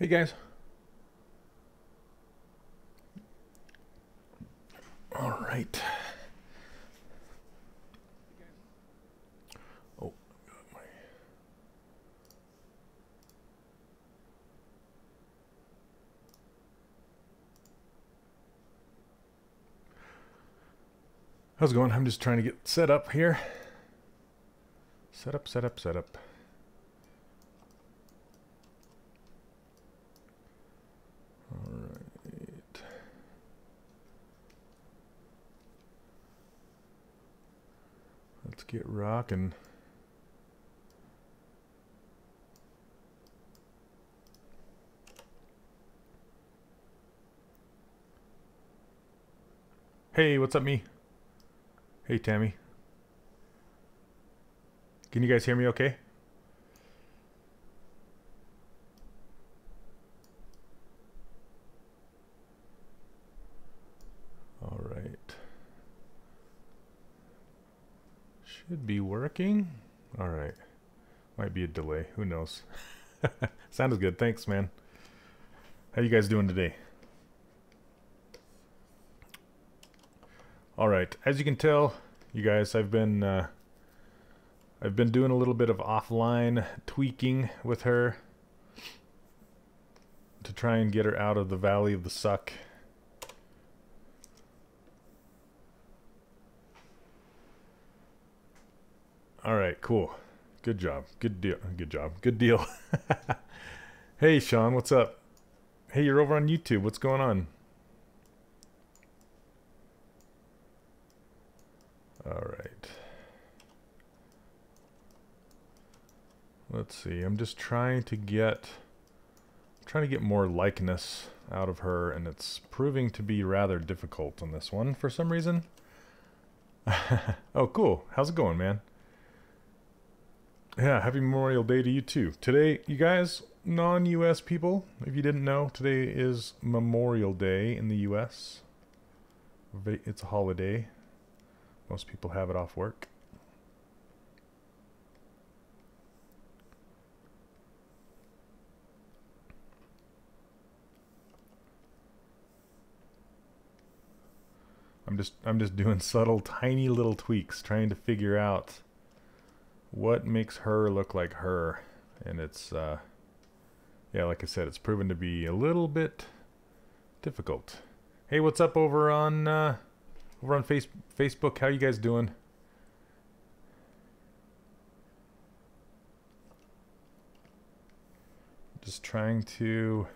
Hey guys. All right. Oh, how's it going? I'm just trying to get set up here. Set up. All right. Let's get rocking. Hey, what's up, me? Hey, Tammy. Can you guys hear me okay? All right. Should be working. All right. Might be a delay. Who knows? Sounded good. Thanks, man. How you guys doing today? All right. As you can tell, you guys, I've been doing a little bit of offline tweaking with her to try and get her out of the valley of the suck. All right, cool. Good job. Good deal. Good job. Good deal. Hey, Sean, what's up? Hey, you're over on YouTube. What's going on? All right. Let's see. I'm just trying to get more likeness out of her, and it's proving to be rather difficult on this one for some reason. Oh, cool. How's it going, man? Yeah, happy Memorial Day to you too. Today, you guys, non-US people, if you didn't know, today is Memorial Day in the US. It's a holiday. Most people have it off work. I'm just doing subtle, tiny little tweaks, trying to figure out what makes her look like her. And it's yeah, like I said, it's proven to be a little bit difficult. Hey, what's up over on Facebook? How you guys doing? Just trying to...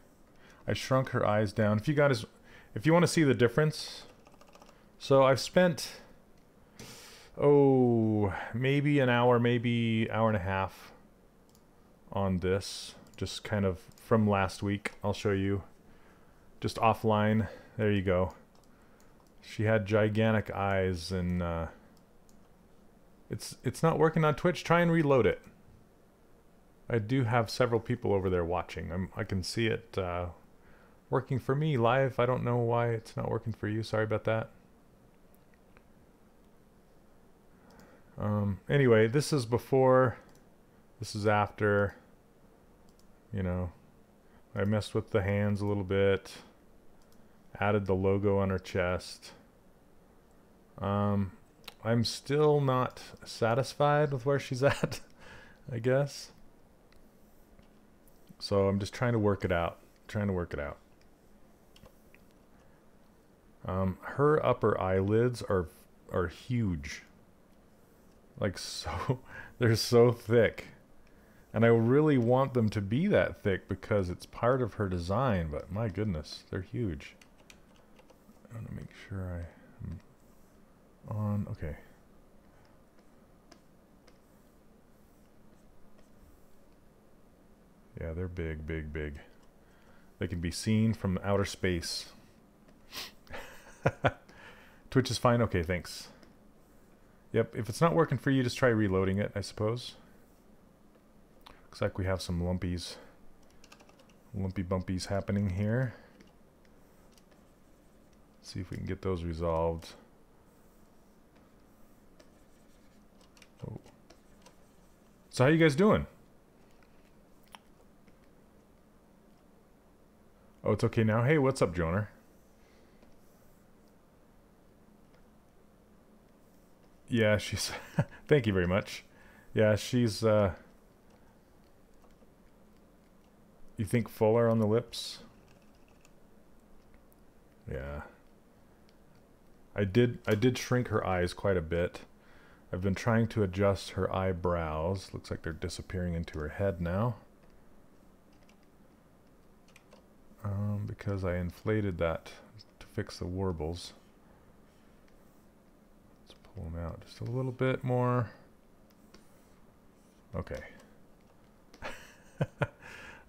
I shrunk her eyes down. If you want to see the difference, so I've spent, maybe an hour, maybe hour and a half on this, just kind of from last week. I'll show you, just offline. There you go. She had gigantic eyes, and it's not working on Twitch. Try and reload it. I do have several people over there watching. I can see it working for me live. I don't know why it's not working for you. Sorry about that. Anyway, this is before, this is after. You know, I messed with the hands a little bit, added the logo on her chest. I'm still not satisfied with where she's at, I guess. So I'm just trying to work it out. Her upper eyelids are huge. Like, so, they're so thick. And I really want them to be that thick because it's part of her design, but my goodness, they're huge. I want to make sure I'm on, okay. Yeah, they're big, big, big. They can be seen from outer space. Twitch is fine? Okay, thanks. Yep, if it's not working for you, just try reloading it, I suppose. Looks like we have some lumpy bumpies happening here. Let's see if we can get those resolved. Oh. So how you guys doing? Oh, it's okay now. Hey, what's up, Joner? Yeah, she's... Thank you very much. Yeah, she's... You think fuller on the lips? Yeah. I did shrink her eyes quite a bit. I've been trying to adjust her eyebrows. Looks like they're disappearing into her head now. Because I inflated that to fix the warbles. Let's pull them out just a little bit more. Okay.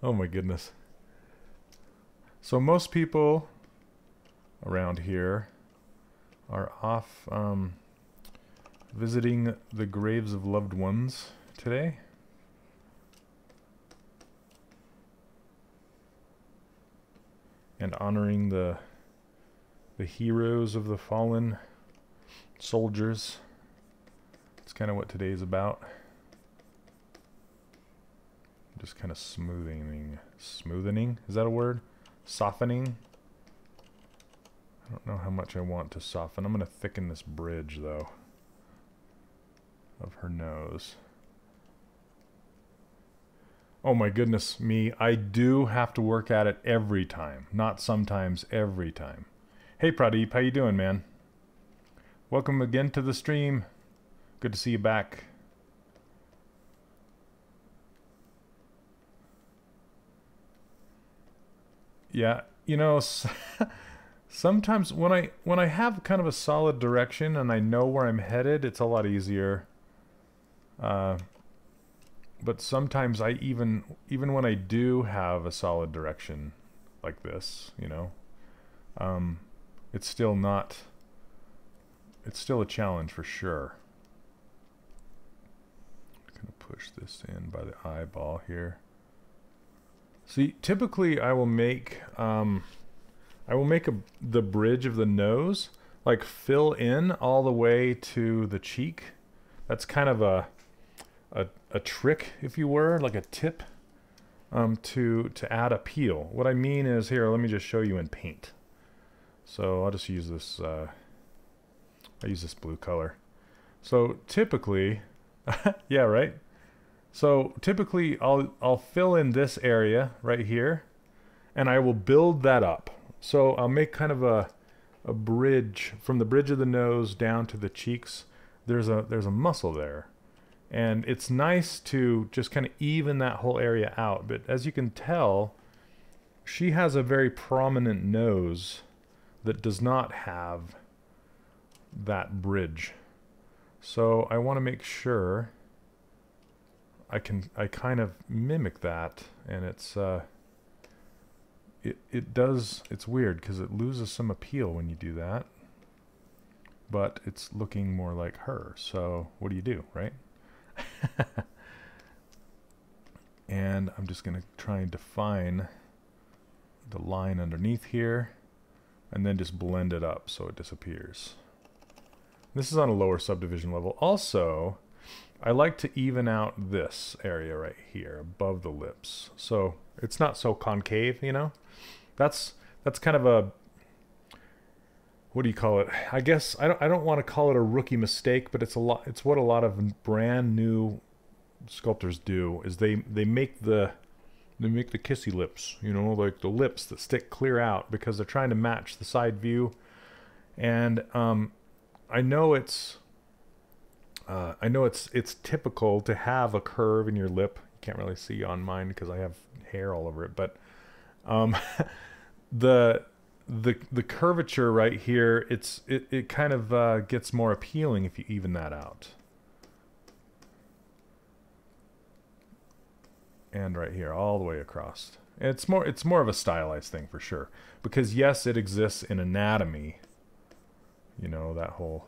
Oh my goodness. So most people around here are off visiting the graves of loved ones today. And honoring the heroes of the fallen soldiers. It's kind of what today's about. Just kind of smoothing. Is that a word? Softening? I don't know how much I want to soften. I'm going to thicken this bridge, though, of her nose. Oh my goodness me, I do have to work at it every time. Not sometimes, every time. Hey Pradeep, how you doing, man? Welcome again to the stream. Good to see you back. Yeah, you know, sometimes when I have kind of a solid direction and I know where I'm headed, it's a lot easier. But sometimes I even when I do have a solid direction like this, you know, it's still a challenge for sure. I'm gonna push this in by the eyeball here. See, typically I will make the bridge of the nose like fill in all the way to the cheek. That's kind of a trick, if you were, like a tip, to add appeal. What I mean is, here, let me just show you in paint. So I'll just use this, I use this blue color. So typically, yeah, right? So typically I'll fill in this area right here, and I will build that up. So I'll make kind of a bridge from the bridge of the nose down to the cheeks. There's a muscle there. And it's nice to just kind of even that whole area out. But as you can tell, she has a very prominent nose that does not have that bridge. So I want to make sure I kind of mimic that, and it's weird because it loses some appeal when you do that. But it's looking more like her. So what do, right? And I'm just going to try and define the line underneath here and then just blend it up so it disappears. This is on a lower subdivision level. Also, I like to even out this area right here above the lips, so it's not so concave, you know. That's kind of a, what do you call it? I guess I don't want to call it a rookie mistake, but it's what a lot of brand new sculptors do, is they make the kissy lips, you know, like the lips that stick clear out because they're trying to match the side view. And I know it's typical to have a curve in your lip. You can't really see on mine because I have hair all over it, but the curvature right here, it kind of gets more appealing if you even that out. And right here, all the way across. And it's more of a stylized thing for sure, because yes, it exists in anatomy. You know, that whole,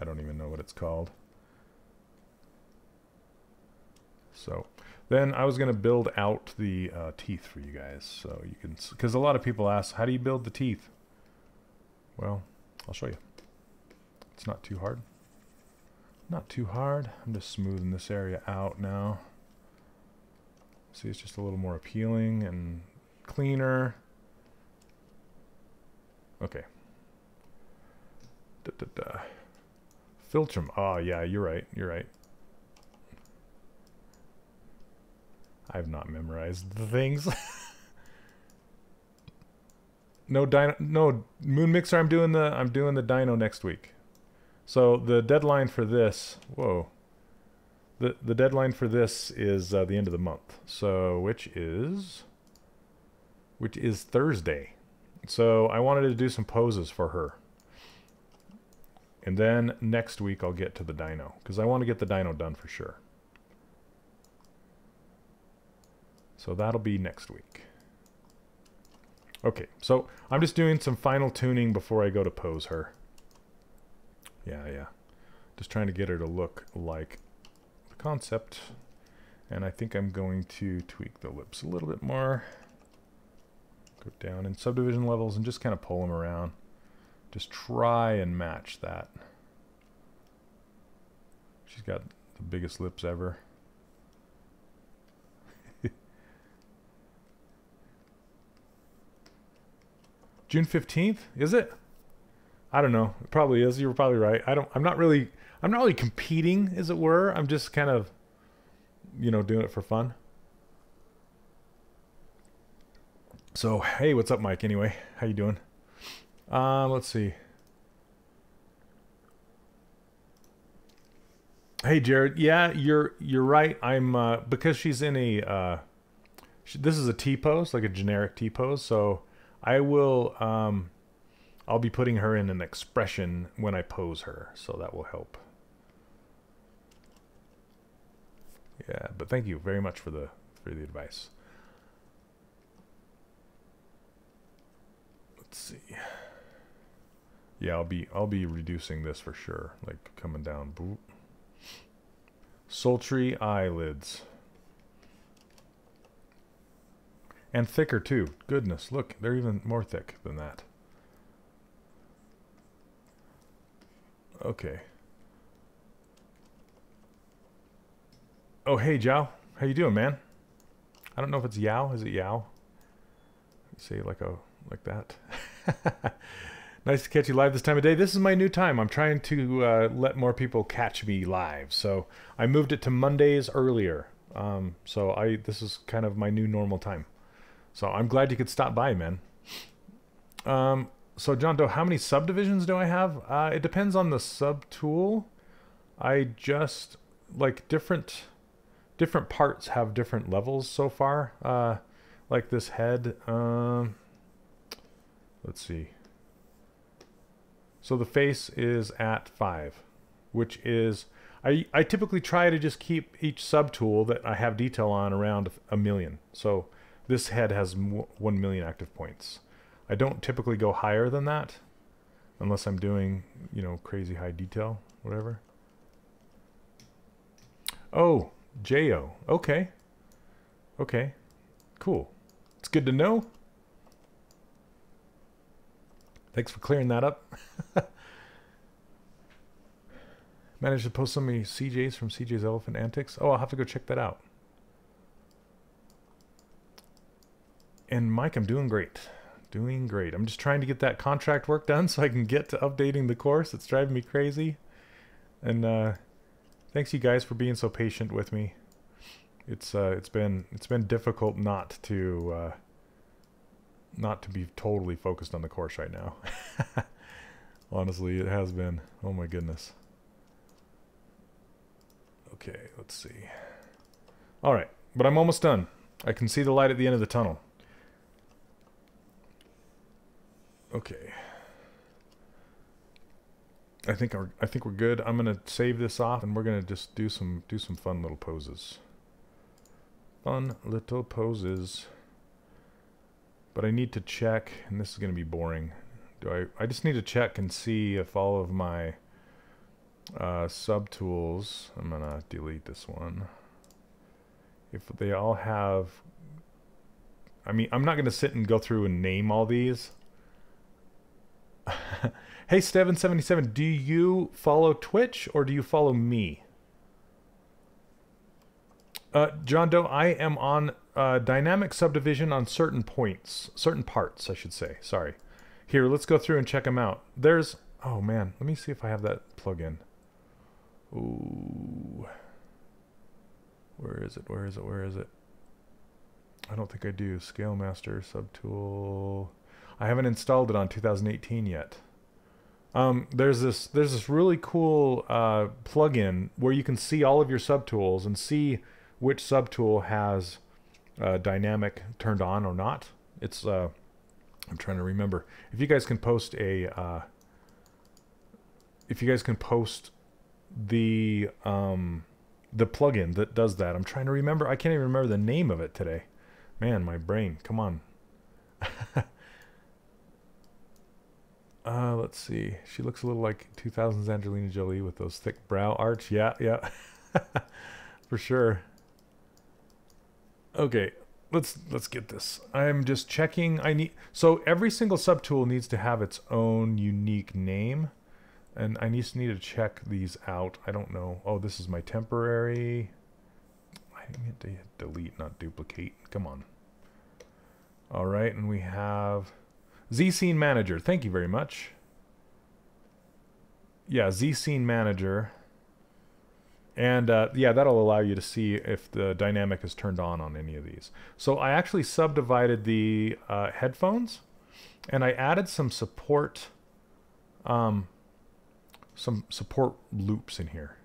I don't even know what it's called. So then I was going to build out the teeth for you guys, so you can, because a lot of people ask, how do you build the teeth? Well, I'll show you. It's not too hard. Not too hard. I'm just smoothing this area out now. See, it's just a little more appealing and cleaner. Okay. Filtrum. Oh, yeah, you're right. You're right. I've not memorized the things. No dyno, no Moon Mixer. I'm doing the dyno next week. So the deadline for this, whoa. The deadline for this is the end of the month. So which is Thursday. So I wanted to do some poses for her. And then next week I'll get to the dyno because I want to get the dyno done for sure. So that'll be next week. Okay, so I'm just doing some final tuning before I go to pose her. Yeah. Just trying to get her to look like the concept. And I think I'm going to tweak the lips a little bit more. Go down in subdivision levels and just kind of pull them around. Just try and match that. She's got the biggest lips ever. June 15th, is it? I don't know. It probably is. You're probably right. I'm not really competing, as it were. I'm just kind of, you know, doing it for fun. So, hey, what's up, Mike? Anyway, how you doing? Let's see. Hey, Jared. Yeah, you're right. I'm because she's in a this is a T pose, like a generic T pose. So I will I'll be putting her in an expression when I pose her, so that will help. Yeah, but thank you very much for the advice. Let's see. Yeah, I'll be reducing this for sure, like coming down. Boop. Sultry eyelids. And thicker too. Goodness, look, they're even more thick than that. Okay. Oh, hey, Jow. How you doing, man? I don't know if it's Yao. Is it Yao? Say it like that. Nice to catch you live this time of day. This is my new time. I'm trying to let more people catch me live. So I moved it to Mondays earlier. So this is kind of my new normal time. So I'm glad you could stop by, man. So John Doe, how many subdivisions do I have? It depends on the sub tool. I just like different parts have different levels so far. Like this head. Let's see. So the face is at 5, which is I typically try to just keep each subtool that I have detail on around 1 million. So this head has 1 million active points. I don't typically go higher than that unless I'm doing, you know, crazy high detail, whatever. Oh, J-O. Okay. Okay. Cool. It's good to know. Thanks for clearing that up. Managed to post so many CJs from CJ's Elephant Antics. Oh, I'll have to go check that out. And Mike, I'm doing great. Doing great. I'm just trying to get that contract work done so I can get to updating the course. It's driving me crazy. And thanks you guys for being so patient with me. It's been difficult not to be totally focused on the course right now. Honestly, it has been. Oh my goodness. Okay, let's see. All right, but I'm almost done. I can see the light at the end of the tunnel. Okay. I think we're good. I'm gonna save this off, and we're gonna just do some fun little poses. Fun little poses. But I need to check, and this is gonna be boring. I just need to check and see if all of my subtools, I'm gonna delete this one, if they all have, I mean, I'm not gonna sit and go through and name all these. Hey Steven77, do you follow Twitch or do you follow me? John Doe, I am on dynamic subdivision on certain parts, I should say. Sorry. Here, let's go through and check them out. There's, oh man, let me see if I have that plugin. Ooh. Where is it? Where is it? Where is it? I don't think I do. Scale Master, Subtool. I haven't installed it on 2018 yet. There's this really cool plugin where you can see all of your subtools and see which subtool has dynamic turned on or not. It's I'm trying to remember. If you guys can post the plugin that does that. I'm trying to remember. I can't even remember the name of it today. Man, my brain. Come on. Let's see. She looks a little like 2000s Angelina Jolie with those thick brow arch. Yeah, yeah. For sure. Okay, let's get this. I'm just checking. So every single subtool needs to have its own unique name, and I need to check these out. I don't know. Oh, this is my temporary. I need to hit delete, not duplicate. Come on. All right, and we have Z Scene Manager. Thank you very much. Yeah, Z Scene Manager. And yeah, that'll allow you to see if the dynamic is turned on any of these. So I actually subdivided the headphones, and I added some support loops in here.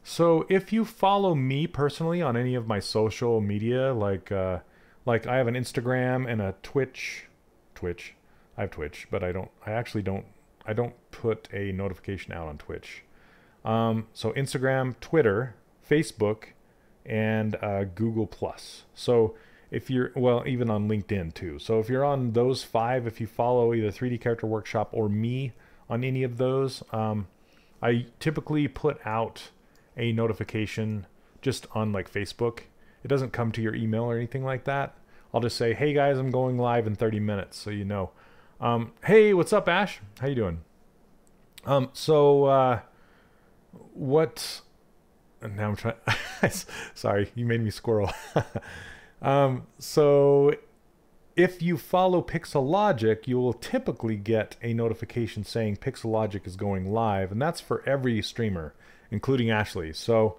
So if you follow me personally on any of my social media, like I have an Instagram and a Twitch. I have Twitch, but I don't put a notification out on Twitch. So Instagram, Twitter, Facebook, and Google+. So if you're, well, even on LinkedIn too. So if you're on those 5, if you follow either 3D Character Workshop or me on any of those, I typically put out a notification just on like Facebook. It doesn't come to your email or anything like that. I'll just say, hey guys, I'm going live in 30 minutes, so you know. Hey, what's up, Ash? How you doing? What? And now I'm trying. Sorry, you made me squirrel. So if you follow Pixelogic, you will typically get a notification saying Pixelogic is going live, and that's for every streamer, including Ashley. So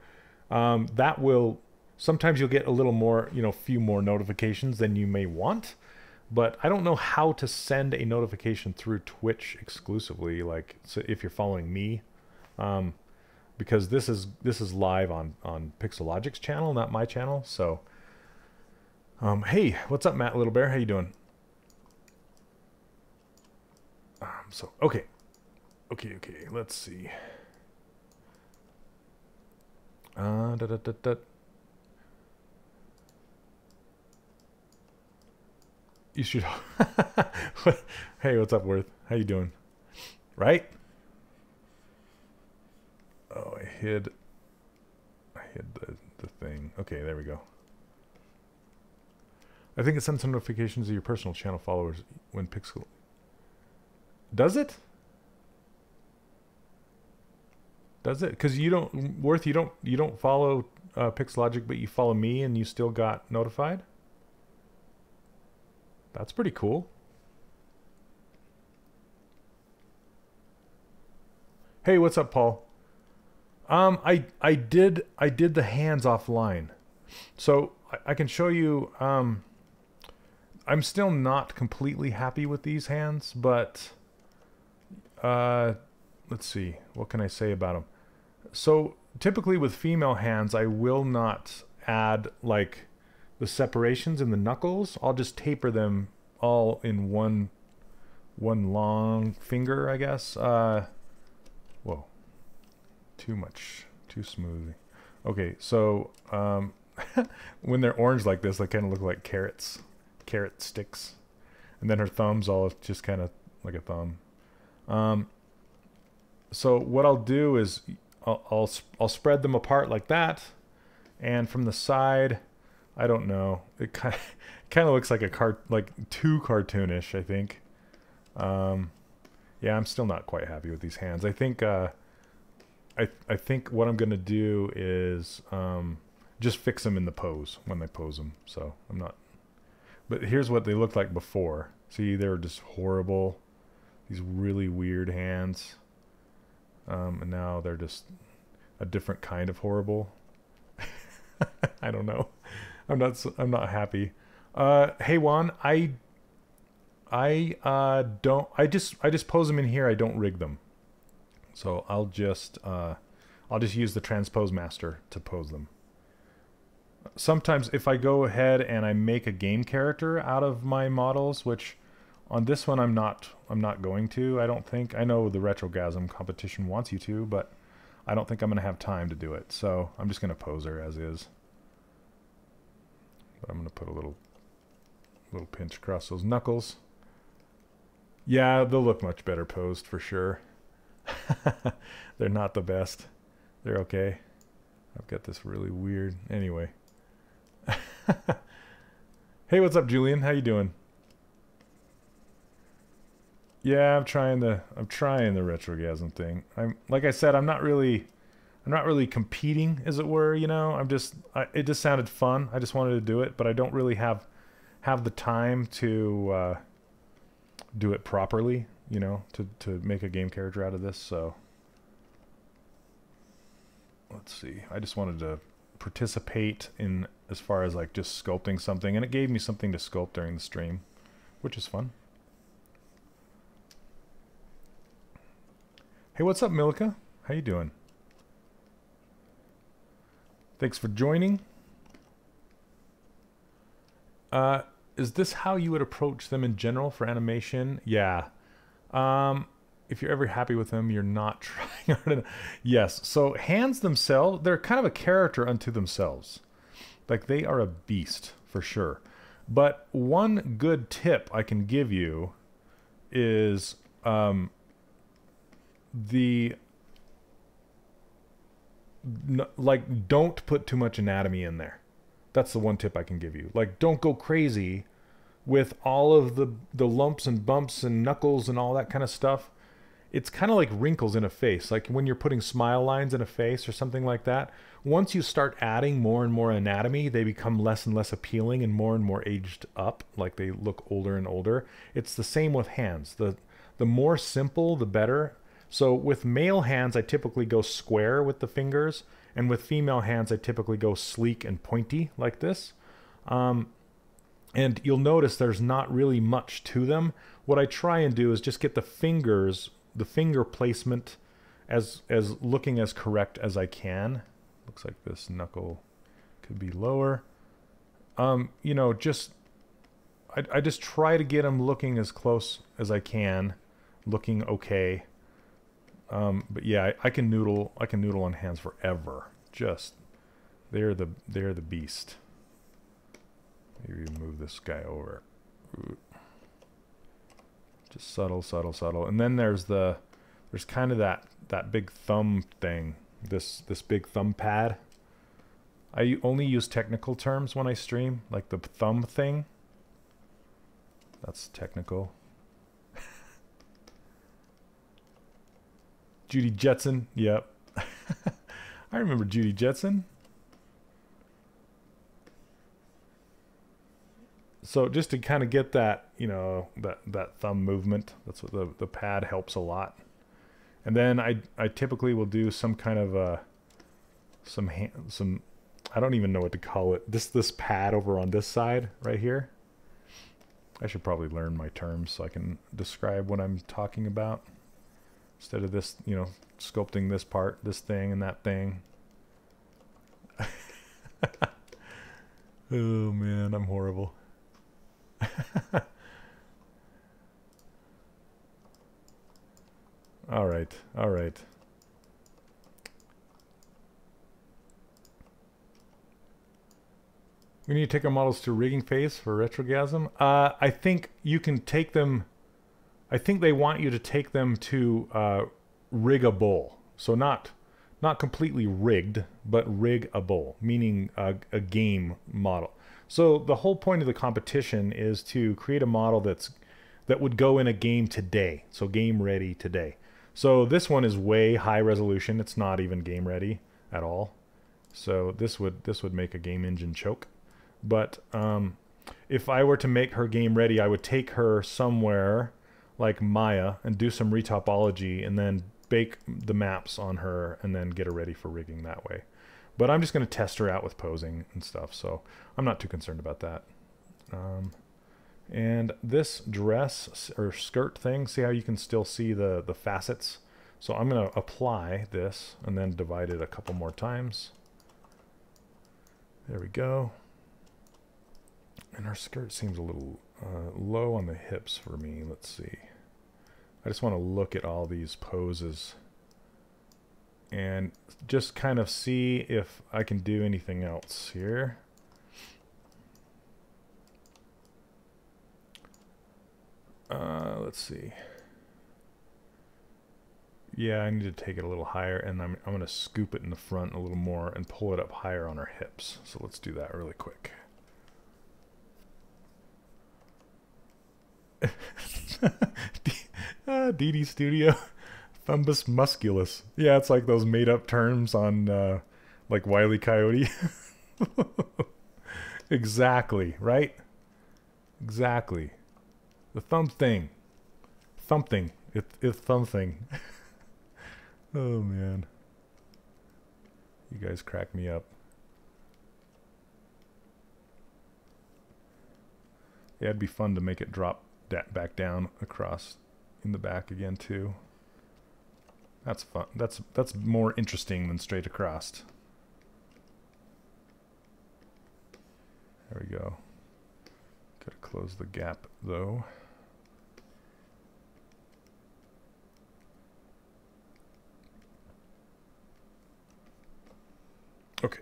that will, sometimes you'll get a little more, few more notifications than you may want. But I don't know how to send a notification through Twitch exclusively, like so if you're following me, because this is live on Pixelogic's channel, not my channel. So, hey, what's up, Matt Little Bear? How you doing? Okay, let's see. You should. Hey, what's up, Worth? How you doing? Right? Oh, I hid the thing. Okay, there we go. I think it sends notifications to your personal channel followers when Pixel. Does it? Does it? Because you don't, Worth. You don't follow Pixelogic, but you follow me, and you still got notified. That's pretty cool. Hey, what's up, Paul? I did the hands offline, so I can show you. I'm still not completely happy with these hands, but let's see. What can I say about them? So typically with female hands, I will not add like the separations in the knuckles. I'll just taper them all in one long finger, I guess. Whoa, too smooth. Okay, so when they're orange like this, they kind of look like carrot sticks, and then her thumb's all just kind of like a thumb. So what I'll do is I'll spread them apart like that, and from the side, I don't know. It kind of looks like too cartoonish, I think. Yeah, I'm still not quite happy with these hands. I think I think what I'm gonna do is just fix them in the pose when I pose them. So I'm not. But here's what they looked like before. See, they were just horrible. These really weird hands. And now they're just a different kind of horrible. I don't know. I'm not happy. Hey Juan, I just pose them in here. I don't rig them. So I'll just use the transpose master to pose them. Sometimes if I go ahead and I make a game character out of my models, which on this one I'm not going to, I don't think. I know the Retrogasm competition wants you to, but I don't think I'm going to have time to do it. So I'm just going to pose her as is. But I'm going to put a little pinch across those knuckles. Yeah, they'll look much better posed for sure. They're not the best. They're okay. I've got this really weird... Anyway. Hey, what's up, Julian? How you doing? Yeah, I'm trying the Retrogasm thing. Like I said, I'm not really competing, as it were, you know. It just sounded fun. I just wanted to do it, but I don't really have the time to do it properly, you know, to make a game character out of this. So let's see. I just wanted to participate in as far as like just sculpting something, and it gave me something to sculpt during the stream, which is fun. Hey, what's up, Milka? How you doing? Thanks for joining. Is this how you would approach them in general for animation? Yeah. If you're ever happy with them, you're not trying hard enough. Yes. So hands themselves, they're kind of a character unto themselves. Like they are a beast for sure. But one good tip I can give you is like don't put too much anatomy in there. That's the one tip I can give you. Like don't go crazy with all of the lumps and bumps and knuckles and all that kind of stuff. It's kind of like wrinkles in a face, like when you're putting smile lines in a face or something like that. Once you start adding more and more anatomy, they become less and less appealing and more aged up, like they look older and older. It's the same with hands. The more simple, the better. So with male hands, I typically go square with the fingers, and with female hands, I typically go sleek and pointy like this. And you'll notice there's not really much to them. What I try and do is just get the fingers, the finger placement as looking as correct as I can. Looks like this knuckle could be lower. You know, I just try to get them looking as close as I can, looking okay. But yeah, I can noodle on hands forever. Just they're the beast. Maybe move this guy over. Ooh. Just subtle, and then there's kind of that big thumb thing. This big thumb pad. I only use technical terms when I stream, like the thumb thing. That's technical. Judy Jetson, yep. I remember Judy Jetson. So just to kind of get that, you know, that thumb movement, that's what the pad helps a lot. And then I typically will do some kind of some I don't even know what to call it. This pad over on this side right here. I should probably learn my terms so I can describe what I'm talking about. Instead of this, you know, sculpting this part, this thing, and that thing. Oh man, I'm horrible. All right. We need to take our models to rigging phase for Retrogasm. I think you can take them. I think they want you to take them to riggable. So not completely rigged, but riggable, meaning a game model. So the whole point of the competition is to create a model that would go in a game today. So game ready today. So this one is way high resolution. It's not even game ready at all. So this would make a game engine choke. But if I were to make her game ready, I would take her somewhere like Maya and do some retopology and then bake the maps on her and then get her ready for rigging that way. But I'm just going to test her out with posing and stuff, so I'm not too concerned about that. And this dress or skirt thing, see how you can still see the facets? So I'm going to apply this and then divide it a couple more times. There we go. And her skirt seems a little low on the hips for me. Let's see. I just want to look at all these poses and just kind of see if I can do anything else here. Let's see. Yeah, I need to take it a little higher, and I'm going to scoop it in the front a little more and pull it up higher on her hips. So let's do that really quick. DD Studio. Thumbus musculus. Yeah, it's like those made-up terms on, like Wile E. Coyote. Exactly, right? Exactly. The thumb thing. Thumping. It's something. Oh, man. You guys crack me up. Yeah, it'd be fun to make it drop back down across in the back again, too. That's fun. That's more interesting than straight across. There we go. Gotta close the gap, though. Okay.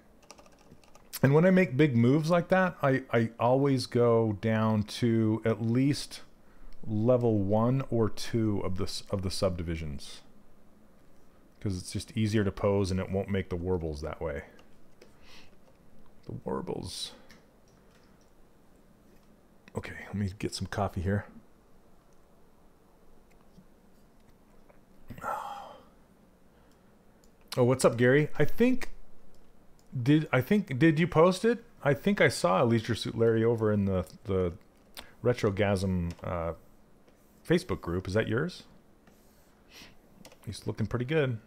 And when I make big moves like that, I always go down to at least level 1 or 2 of the subdivisions, because it's just easier to pose and it won't make the warbles that way. The warbles. Okay, let me get some coffee here. Oh, what's up, Gary? Did you post it? I think I saw Leisure Suit Larry over in the Retrogasm Facebook group. Is that yours? He's looking pretty good.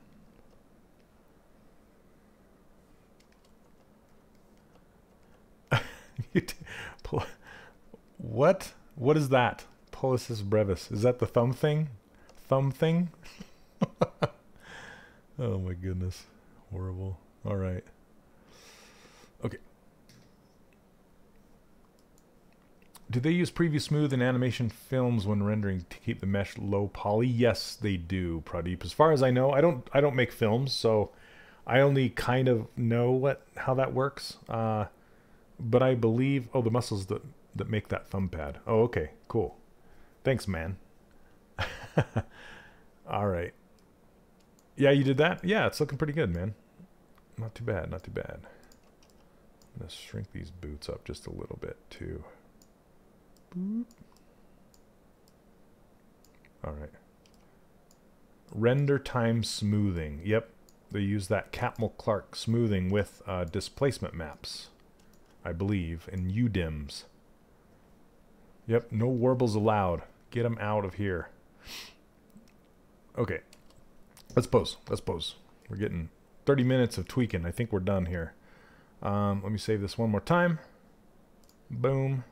What? What is that? Pollicis brevis. Is that the thumb thing? Thumb thing? Oh my goodness. Horrible. All right. Okay. Do they use preview smooth in animation films when rendering to keep the mesh low poly? Yes, they do, Pradeep. As far as I know, I don't make films, so I only kind of know how that works. But I believe the muscles that make that thumb pad. Oh, okay, cool. Thanks, man. All right. Yeah, you did that? Yeah, it's looking pretty good, man. Not too bad, not too bad. I'm going to shrink these boots up just a little bit, too. Boop. All right. Render time smoothing. Yep, they use that Catmull-Clark smoothing with displacement maps, I believe, in UDIMs. Yep, no warbles allowed. Get them out of here. Okay, let's pose. Let's pose. We're getting 30 minutes of tweaking. I think we're done here. Let me save this one more time. Boom.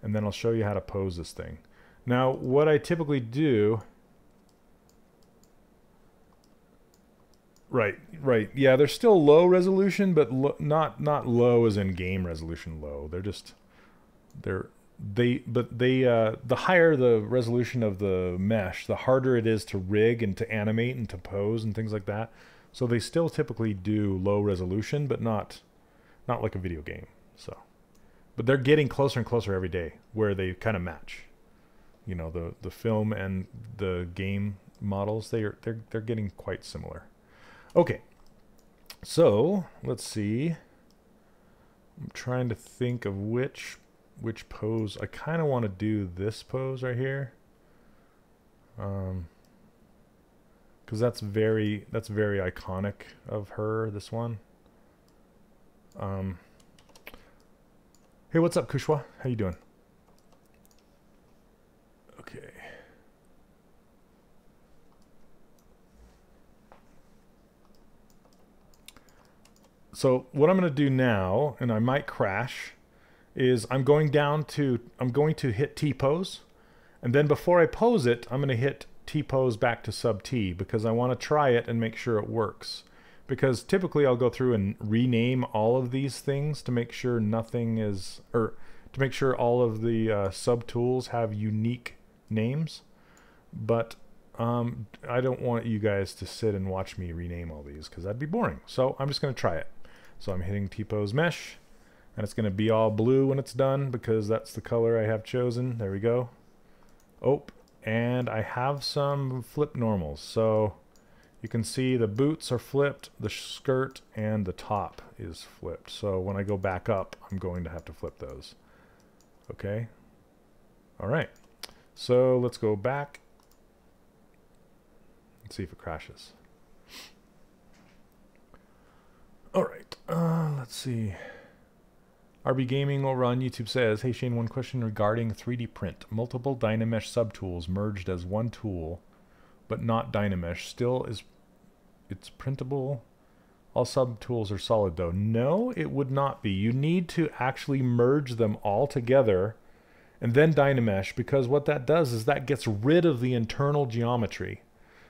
And then I'll show you how to pose this thing. Now, what I typically do... Right. Yeah, they're still low resolution, but not low as in game resolution low. They're just... the higher the resolution of the mesh, the harder it is to rig and to animate and to pose and things like that. So they still typically do low resolution, but not like a video game. So, but they're getting closer and closer every day, where they kind of match. You know, the film and the game models, they're getting quite similar. Okay, so let's see. I'm trying to think of which pose. I kind of want to do this pose right here, because that's very iconic of her. This one. Hey, what's up, Kushwa? How you doing? Okay. So what I'm going to do now, and I might crash, is I'm going to hit T-pose, and then before I pose it, I'm going to hit T-pose back to sub T because I want to try it and make sure it works. Because typically I'll go through and rename all of these things to make sure nothing is, or to make sure all of the sub tools have unique names. But I don't want you guys to sit and watch me rename all these because that'd be boring. So I'm just going to try it. So I'm hitting T-pose mesh, and it's going to be all blue when it's done because that's the color I have chosen. There we go. Oh, and I have some flip normals. So you can see the boots are flipped, the skirt and the top is flipped. So when I go back up, I'm going to have to flip those. Okay. All right. So let's go back. Let's see if it crashes. All right. Let's see. RB Gaming over on YouTube says, hey Shane, one question regarding 3D print. Multiple Dynamesh subtools merged as one tool, but not Dynamesh. Still is it's printable? All subtools are solid though. No, it would not be. You need to actually merge them all together and then Dynamesh, because what that does is that gets rid of the internal geometry.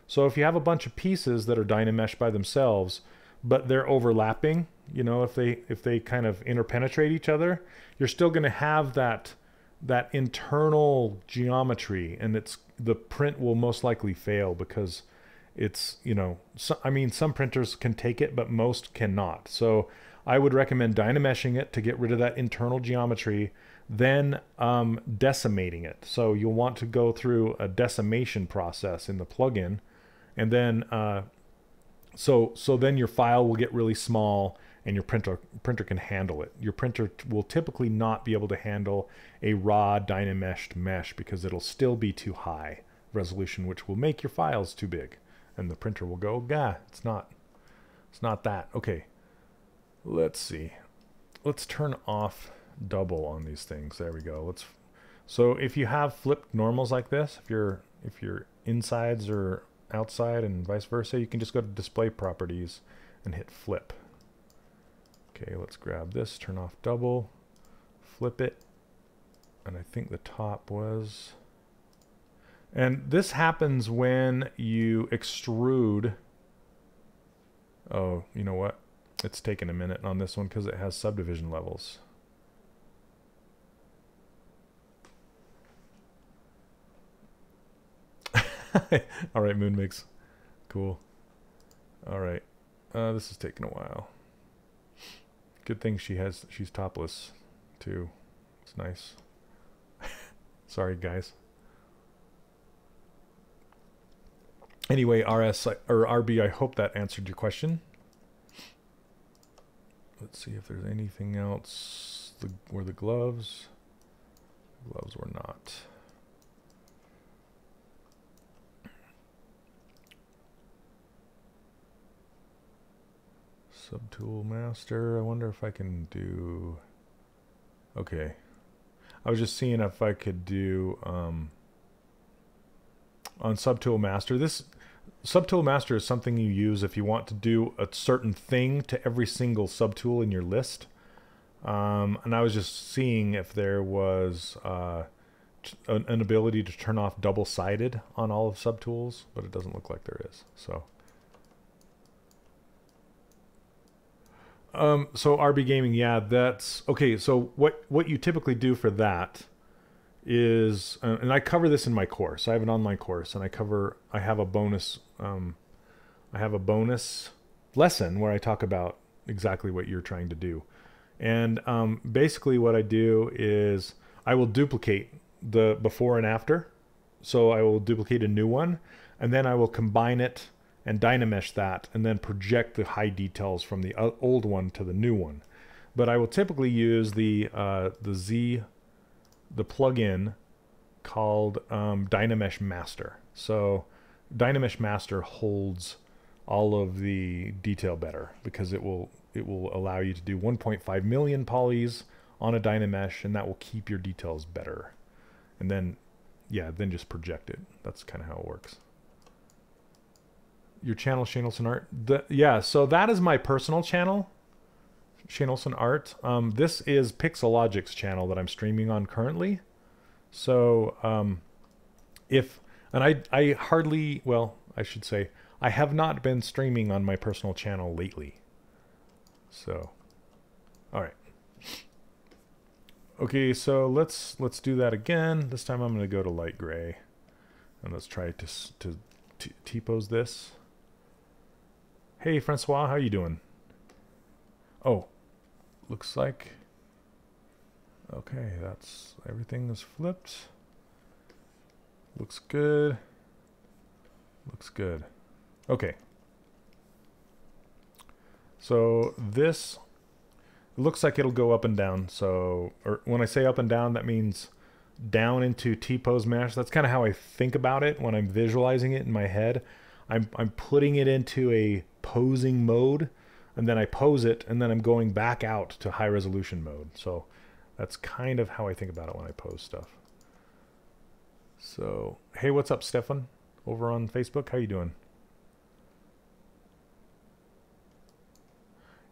So if you have a bunch of pieces that are Dynamesh by themselves, but they're overlapping, you know, if they kind of interpenetrate each other, you're still going to have that internal geometry, and the print will most likely fail because it's, you know, I mean, some printers can take it, but most cannot. So I would recommend Dynameshing it to get rid of that internal geometry, then decimating it. So you'll want to go through a decimation process in the plugin, and then so then your file will get really small and your printer can handle it. Your printer will typically not be able to handle a raw Dynameshed mesh because it'll still be too high resolution, which will make your files too big. And the printer will go, gah, it's not that. Okay, let's see. Let's turn off double on these things. There we go. So if you have flipped normals like this, if your insides are outside and vice versa, you can just go to display properties and hit flip. Okay, let's grab this, turn off double, flip it, and I think the top was... And this happens when you extrude... Oh, you know what? It's taken a minute on this one because it has subdivision levels. All right, Moonmix. Cool. All right. This is taking a while. Good thing she's topless too. It's nice. Sorry, guys. Anyway, RS or RB, I hope that answered your question. Let's see if there's anything else. Were the gloves? Gloves were not. Subtool master. I wonder if I can do... Okay. I was just seeing if I could do on subtool master. This subtool master is something you use if you want to do a certain thing to every single subtool in your list. And I was just seeing if there was an ability to turn off double-sided on all of subtools, but it doesn't look like there is. So RB Gaming, yeah, that's okay. So what you typically do for that is, and I cover this in my course. I have an online course, and I have a bonus lesson where I talk about exactly what you're trying to do. And basically what I do is I will duplicate the before and after. So I will duplicate a new one, and then I will combine it and Dynamesh that, and then project the high details from the old one to the new one. But I will typically use the plugin called Dynamesh Master. So Dynamesh Master holds all of the detail better because it will allow you to do 1.5 million polys on a Dynamesh, and that will keep your details better. And then, yeah, then just project it. That's kind of how it works. Your channel, Shane Olson Art. Yeah, so that is my personal channel, Shane Olson Art. This is Pixelogic's channel that I'm streaming on currently. So I hardly, well, I should say, I have not been streaming on my personal channel lately. So, all right. Okay, so let's do that again. This time I'm going to go to light gray, and let's try to T-pose this. Hey, Francois, how you doing? Oh, looks like, okay, that's, everything is flipped. Looks good. Looks good. Okay. So this looks like it'll go up and down. So, or when I say up and down, that means down into T-pose mesh. That's kind of how I think about it when I'm visualizing it in my head. I'm putting it into a posing mode, and then I pose it, and then I'm going back out to high resolution mode. So that's kind of how I think about it when I pose stuff. So, hey, what's up, Stefan? Over on Facebook, how you doing?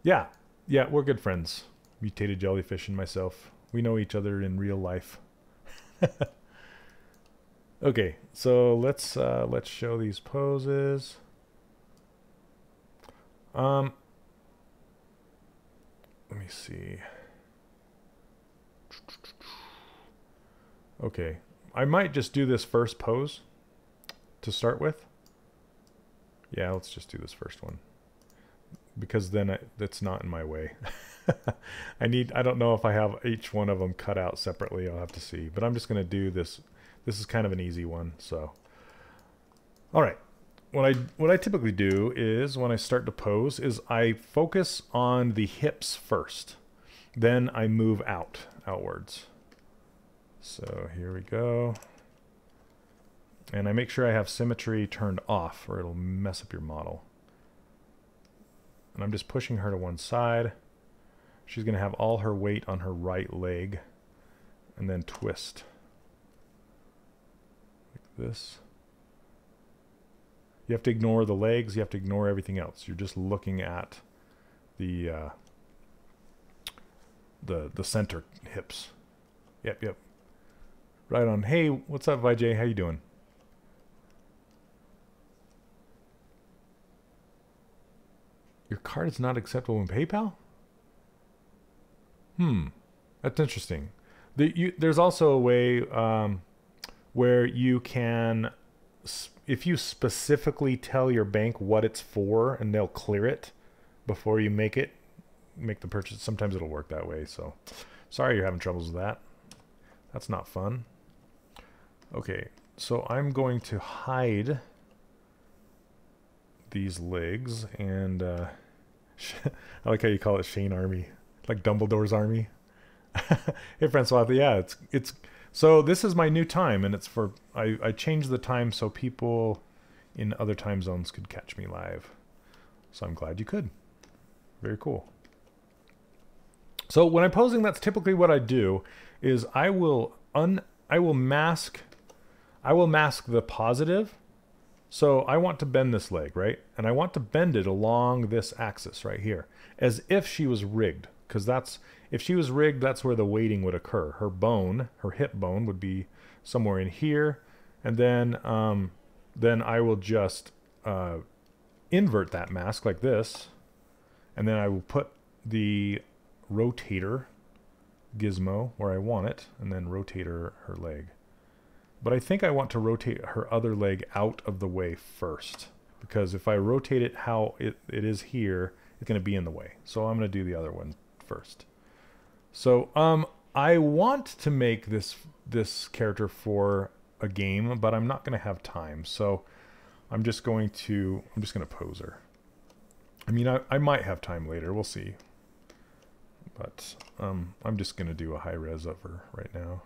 Yeah, we're good friends. Mutated Jellyfish and myself. We know each other in real life. Okay, so let's show these poses. Let me see. Okay, I might just do this first pose to start with. Yeah, let's just do this first one, because then it's not in my way. I don't know if I have each one of them cut out separately. I'll have to see, but I'm just going to do this. This is kind of an easy one. So, all right. What I typically do is when I start to pose is I focus on the hips first, then I move outwards. So here we go. And I make sure I have symmetry turned off or it'll mess up your model. And I'm just pushing her to one side. She's going to have all her weight on her right leg, and then twist like this. You have to ignore the legs. You have to ignore everything else. You're just looking at the center hips. Yep. Right on. Hey, what's up, Vijay? How you doing? Your card is not acceptable in PayPal? That's interesting. There's also a way where you can, if you specifically tell your bank what it's for, and they'll clear it before you make the purchase. Sometimes it'll work that way. So, sorry you're having troubles with that. That's not fun. Okay, so I'm going to hide these legs, and I like how you call it Shane Army, like Dumbledore's Army. Hey, Francois, yeah, it's so this is my new time, and it's for I changed the time so people in other time zones could catch me live. So I'm glad you could. Very cool. So when I'm posing, that's typically what I do is I will mask the positive. So I want to bend this leg, right? And I want to bend it along this axis right here, as if she was rigged. Because if she was rigged, that's where the weighting would occur. Her bone, her hip bone, would be somewhere in here. And then I will just invert that mask like this. And then I will put the rotator gizmo where I want it, and then rotate her leg. But I think I want to rotate her other leg out of the way first, because if I rotate it how it is here, it's going to be in the way. So I'm going to do the other one first. So I want to make this character for a game, but I'm not going to have time. So I'm just going to pose her. I mean, I might have time later. We'll see. But I'm just going to do a high res of her right now.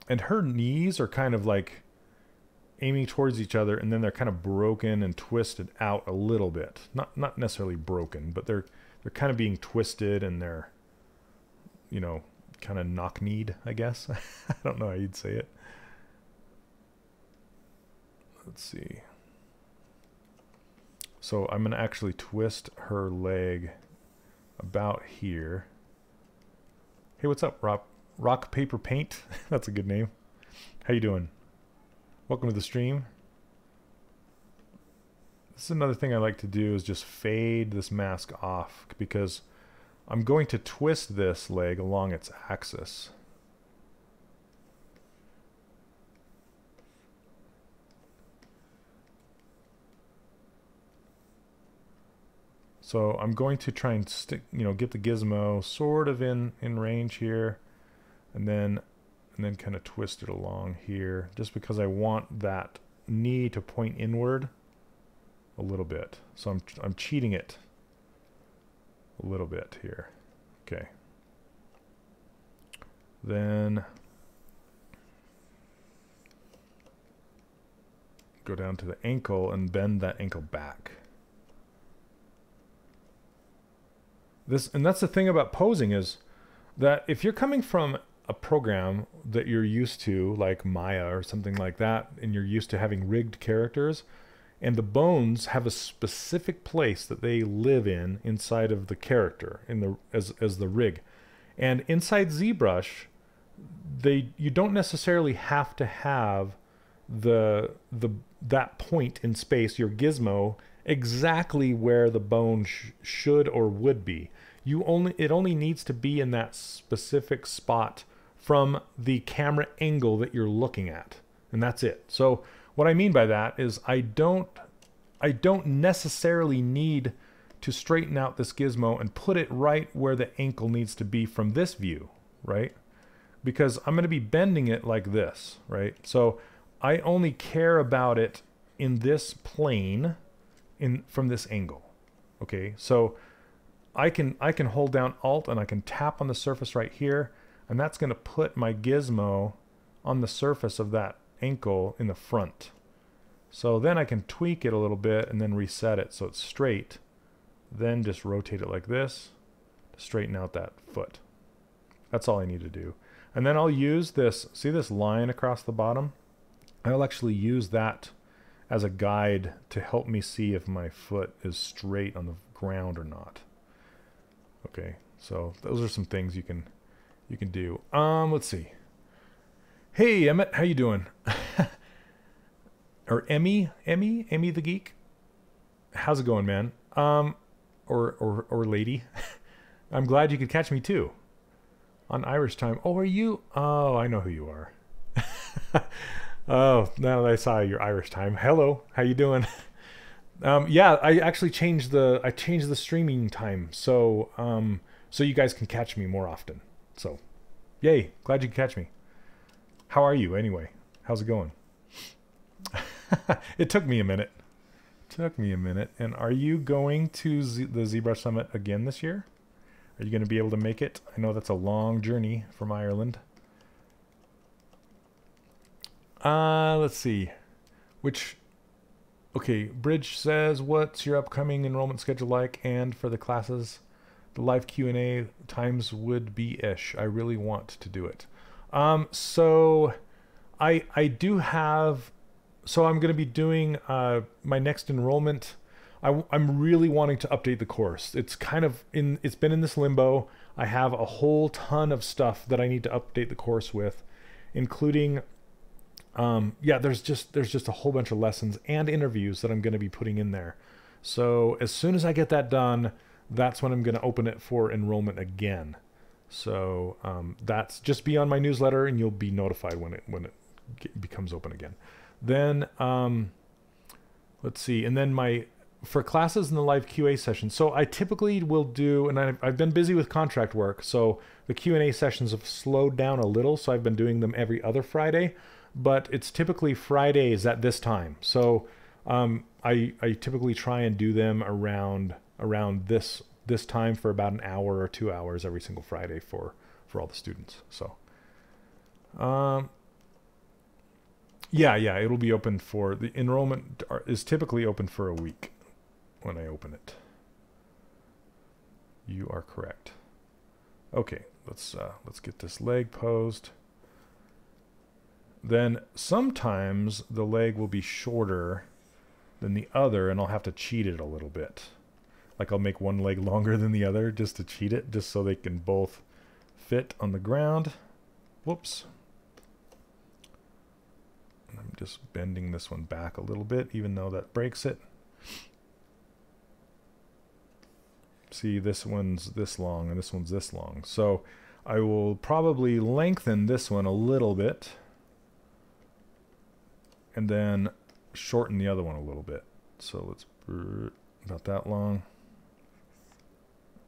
And her knees are kind of like aiming towards each other, and then they're kind of broken and twisted out a little bit. Not necessarily broken, but they're they're kind of being twisted and they're, you know, kind of knock-kneed, I guess. I don't know how you'd say it. Let's see. So I'm going to actually twist her leg about here. Hey, what's up, Rock Paper Paint? That's a good name. How you doing? Welcome to the stream. This is another thing I like to do, is just fade this mask off, because I'm going to twist this leg along its axis. So I'm going to try and stick, you know, get the gizmo sort of in range here, and then kind of twist it along here, just because I want that knee to point inward a little bit. So I'm cheating it a little bit here. Okay. Then go down to the ankle and bend that ankle back. And that's the thing about posing, is that if you're coming from a program that you're used to, like Maya or something like that, and you're used to having rigged characters, and the bones have a specific place that they live in inside of the character, as the rig. And inside ZBrush, you don't necessarily have to have that point in space, your gizmo, exactly where the bone should or would be. It only needs to be in that specific spot from the camera angle that you're looking at, and that's it. So what I mean by that is I don't necessarily need to straighten out this gizmo and put it right where the ankle needs to be from this view, right? Because I'm going to be bending it like this, right? So I only care about it in this plane, from this angle. Okay, so I can hold down Alt and I can tap on the surface right here, and that's going to put my gizmo on the surface of that ankle in the front. So then I can tweak it a little bit and then reset it so it's straight. Then just rotate it like this to straighten out that foot. That's all I need to do. And then I'll use this, see this line across the bottom? I'll actually use that as a guide to help me see if my foot is straight on the ground or not. Okay, so those are some things you can do. Let's see. Hey Emmett, how you doing? Or Emmy the geek. How's it going, man? Or lady. I'm glad you could catch me too. On Irish time. Oh, are you? Oh, I know who you are. Oh, now that I saw your Irish time. Hello, how you doing? Yeah, I actually changed the streaming time, so so you guys can catch me more often. So, yay! Glad you could catch me. How are you anyway? How's it going? It took me a minute. And are you going to the ZBrush Summit again this year? Are you going to be able to make it? I know that's a long journey from Ireland. Let's see. Okay, Bridge says, what's your upcoming enrollment schedule like? And for the classes, the live Q&A times would be-ish. I really want to do it. So I do have, so I'm going to be doing my next enrollment. I'm really wanting to update the course. It's it's been in this limbo. I have a whole ton of stuff that I need to update the course with, including yeah, there's just a whole bunch of lessons and interviews that I'm going to be putting in there. So as soon as I get that done, that's when I'm going to open it for enrollment again. So that's just be on my newsletter and you'll be notified when it becomes open again. Then let's see, and then for classes in the live QA session. So I typically will do, and I've been busy with contract work, so the Q&A sessions have slowed down a little, so I've been doing them every other Friday. But it's typically Fridays at this time. So I typically try and do them around this time for about an hour or 2 hours every single Friday for all the students. So yeah, it'll be open for the enrollment is typically open for a week when I open it. You are correct. Okay, let's get this leg posed. Then sometimes the leg will be shorter than the other, and I'll have to cheat it a little bit. Like I'll make one leg longer than the other just to cheat it, just so they can both fit on the ground. Whoops. I'm just bending this one back a little bit, even though that breaks it. See, this one's this long and this one's this long. So I will probably lengthen this one a little bit and then shorten the other one a little bit. So let's about that long.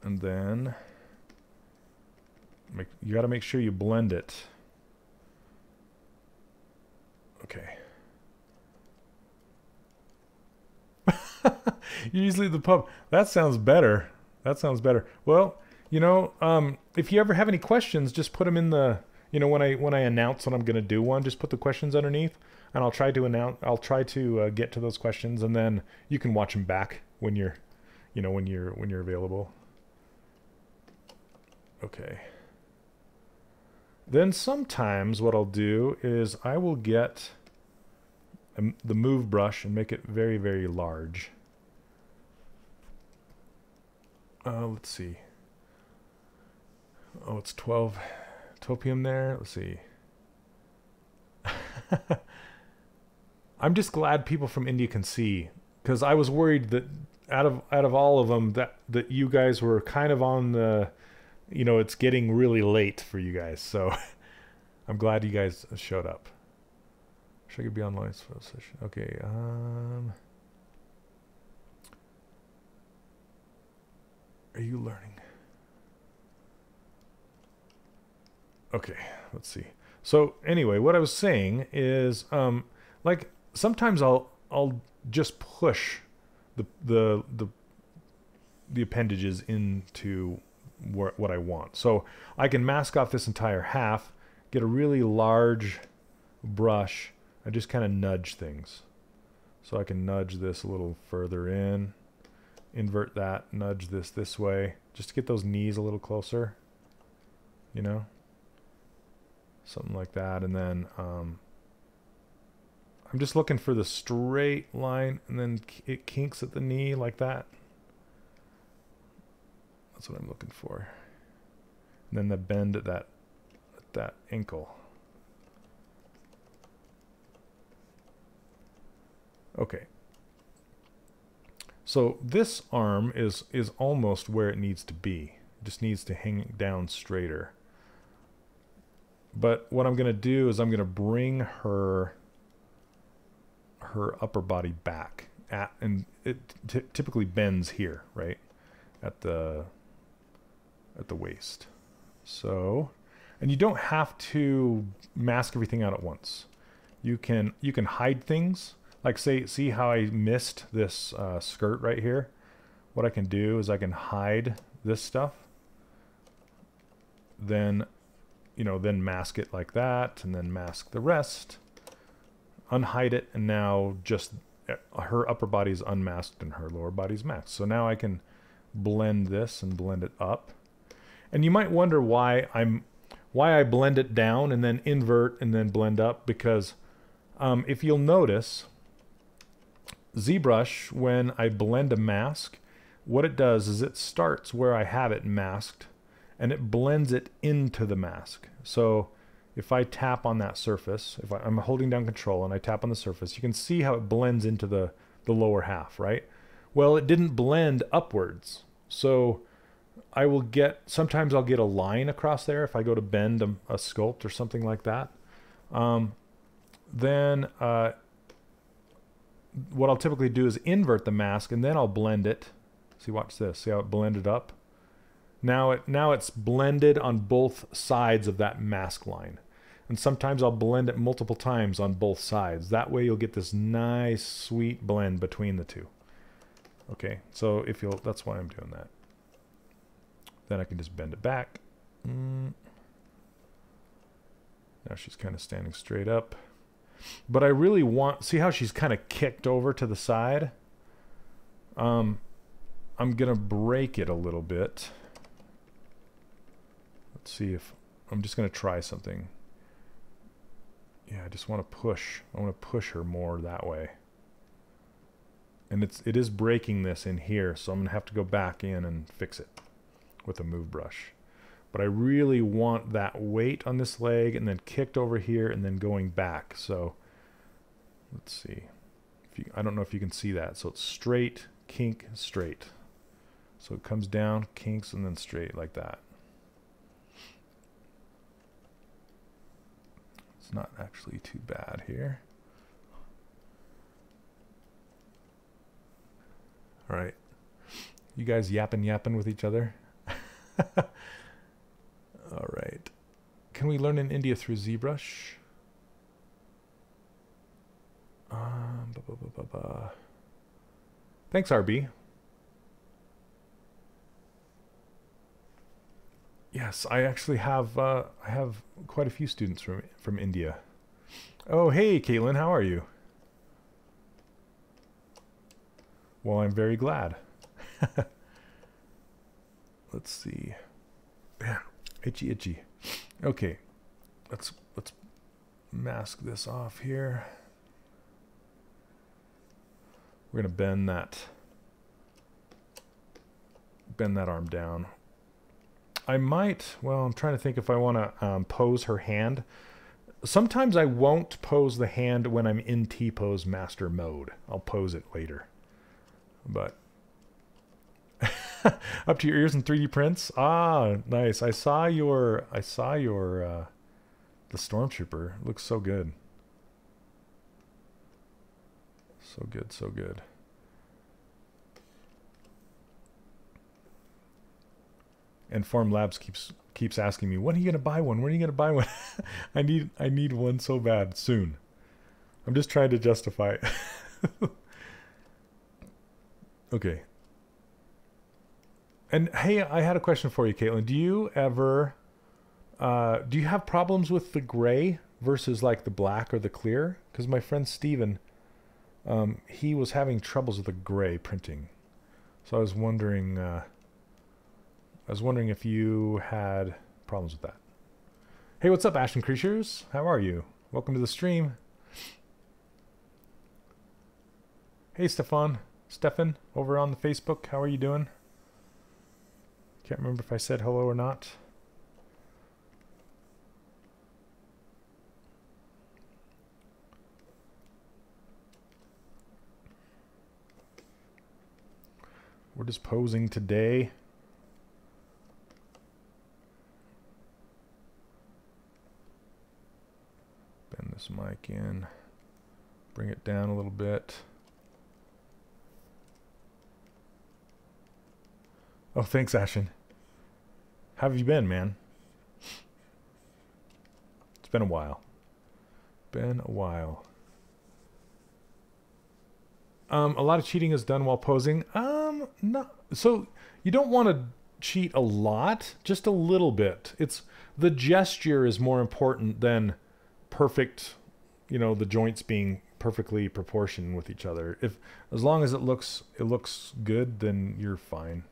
And then you got to make sure you blend it. Okay. Usually the pub. That sounds better. That sounds better. Well, you know, if you ever have any questions, just put them in the, you know, when I announce when I'm going to do one, just put the questions underneath, and I'll try to get to those questions, and then you can watch them back when you're, you know, when you're available. Okay. Then sometimes what I'll do is I will get the move brush and make it very, very large. Let's see. Oh, it's 12 p.m. there. Let's see. I'm just glad people from India can see, because I was worried that out of all of them that you guys were kind of on the, you know, it's getting really late for you guys. So I'm glad you guys showed up. Should I be online for a session? Okay. Are you learning? Okay, let's see. So anyway, what I was saying is, like sometimes I'll just push the appendages into what I want. So I can mask off this entire half, get a really large brush, and just kind of nudge things. So I can nudge this a little further in, invert that, nudge this way, just to get those knees a little closer, you know? Something like that. And then I'm just looking for the straight line, and then it kinks at the knee like that. That's what I'm looking for. And then the bend at that ankle. Okay. So this arm is almost where it needs to be. It just needs to hang down straighter. But what I'm going to do is I'm going to bring her upper body back and it typically bends here, right? At the waist. So, and you don't have to mask everything out at once. You can hide things. Like see how I missed this skirt right here? What I can do is I can hide this stuff. Then, you know, then mask it like that, and then mask the rest. Unhide it, and now just her upper body is unmasked and her lower body is masked. So now I can blend this and blend it up. And you might wonder why I blend it down and then invert and then blend up, because if you'll notice, ZBrush, when I blend a mask, what it does is it starts where I have it masked and it blends it into the mask. So if I tap on that surface, if I'm holding down control and I tap on the surface, you can see how it blends into the lower half, right? Well, it didn't blend upwards. So I will sometimes I'll get a line across there if I go to bend a sculpt or something like that. Then what I'll typically do is invert the mask, and then I'll blend it. See, watch this. See how it blended up? Now it's blended on both sides of that mask line. And sometimes I'll blend it multiple times on both sides. That way you'll get this nice, sweet blend between the two. Okay, so that's why I'm doing that. Then I can just bend it back. Now she's kind of standing straight up. But I really see how she's kind of kicked over to the side? I'm going to break it a little bit. Let's see if I'm just going to try something. Yeah, I just want to push. I want to push her more that way. And it is breaking this in here, so I'm going to have to go back in and fix it with a move brush. But I really want that weight on this leg and then kicked over here and then going back. So let's see. I don't know if you can see that. So it's straight, kink, straight. So it comes down, kinks, and then straight like that. It's not actually too bad here. All right. You guys yapping with each other? All right. Can we learn in India through ZBrush? Thanks, RB. Yes, I actually have I have quite a few students from India. Oh, hey, Caitlin, how are you? Well, I'm very glad. Let's see. Man, itchy. Okay, let's mask this off here. We're gonna bend that arm down. I might, well, I'm trying to think if I want to pose her hand. Sometimes I won't pose the hand when I'm in T-pose master mode. I'll pose it later. But up to your ears in 3D prints. Ah, nice. I saw your the Stormtrooper. It looks so good. So good. And Form Labs keeps asking me, when are you gonna buy one? When are you gonna buy one? I need one so bad soon. I'm just trying to justify it. Okay. And hey, I had a question for you, Caitlin. Do you ever do you have problems with the gray versus like the black or the clear? Because my friend Steven, he was having troubles with the gray printing. So I was wondering if you had problems with that. Hey, what's up, Ashton Creatures? How are you? Welcome to the stream. Hey, Stefan over on the Facebook. How are you doing? Can't remember if I said hello or not. We're just posing today. Bend this mic in. Bring it down a little bit. Oh, thanks, Ashen. How have you been, man? It's been a while. A lot of cheating is done while posing. No. So you don't want to cheat a lot, just a little bit. It's the gesture is more important than perfect, you know, the joints being perfectly proportioned with each other. As long as it looks good, then you're fine.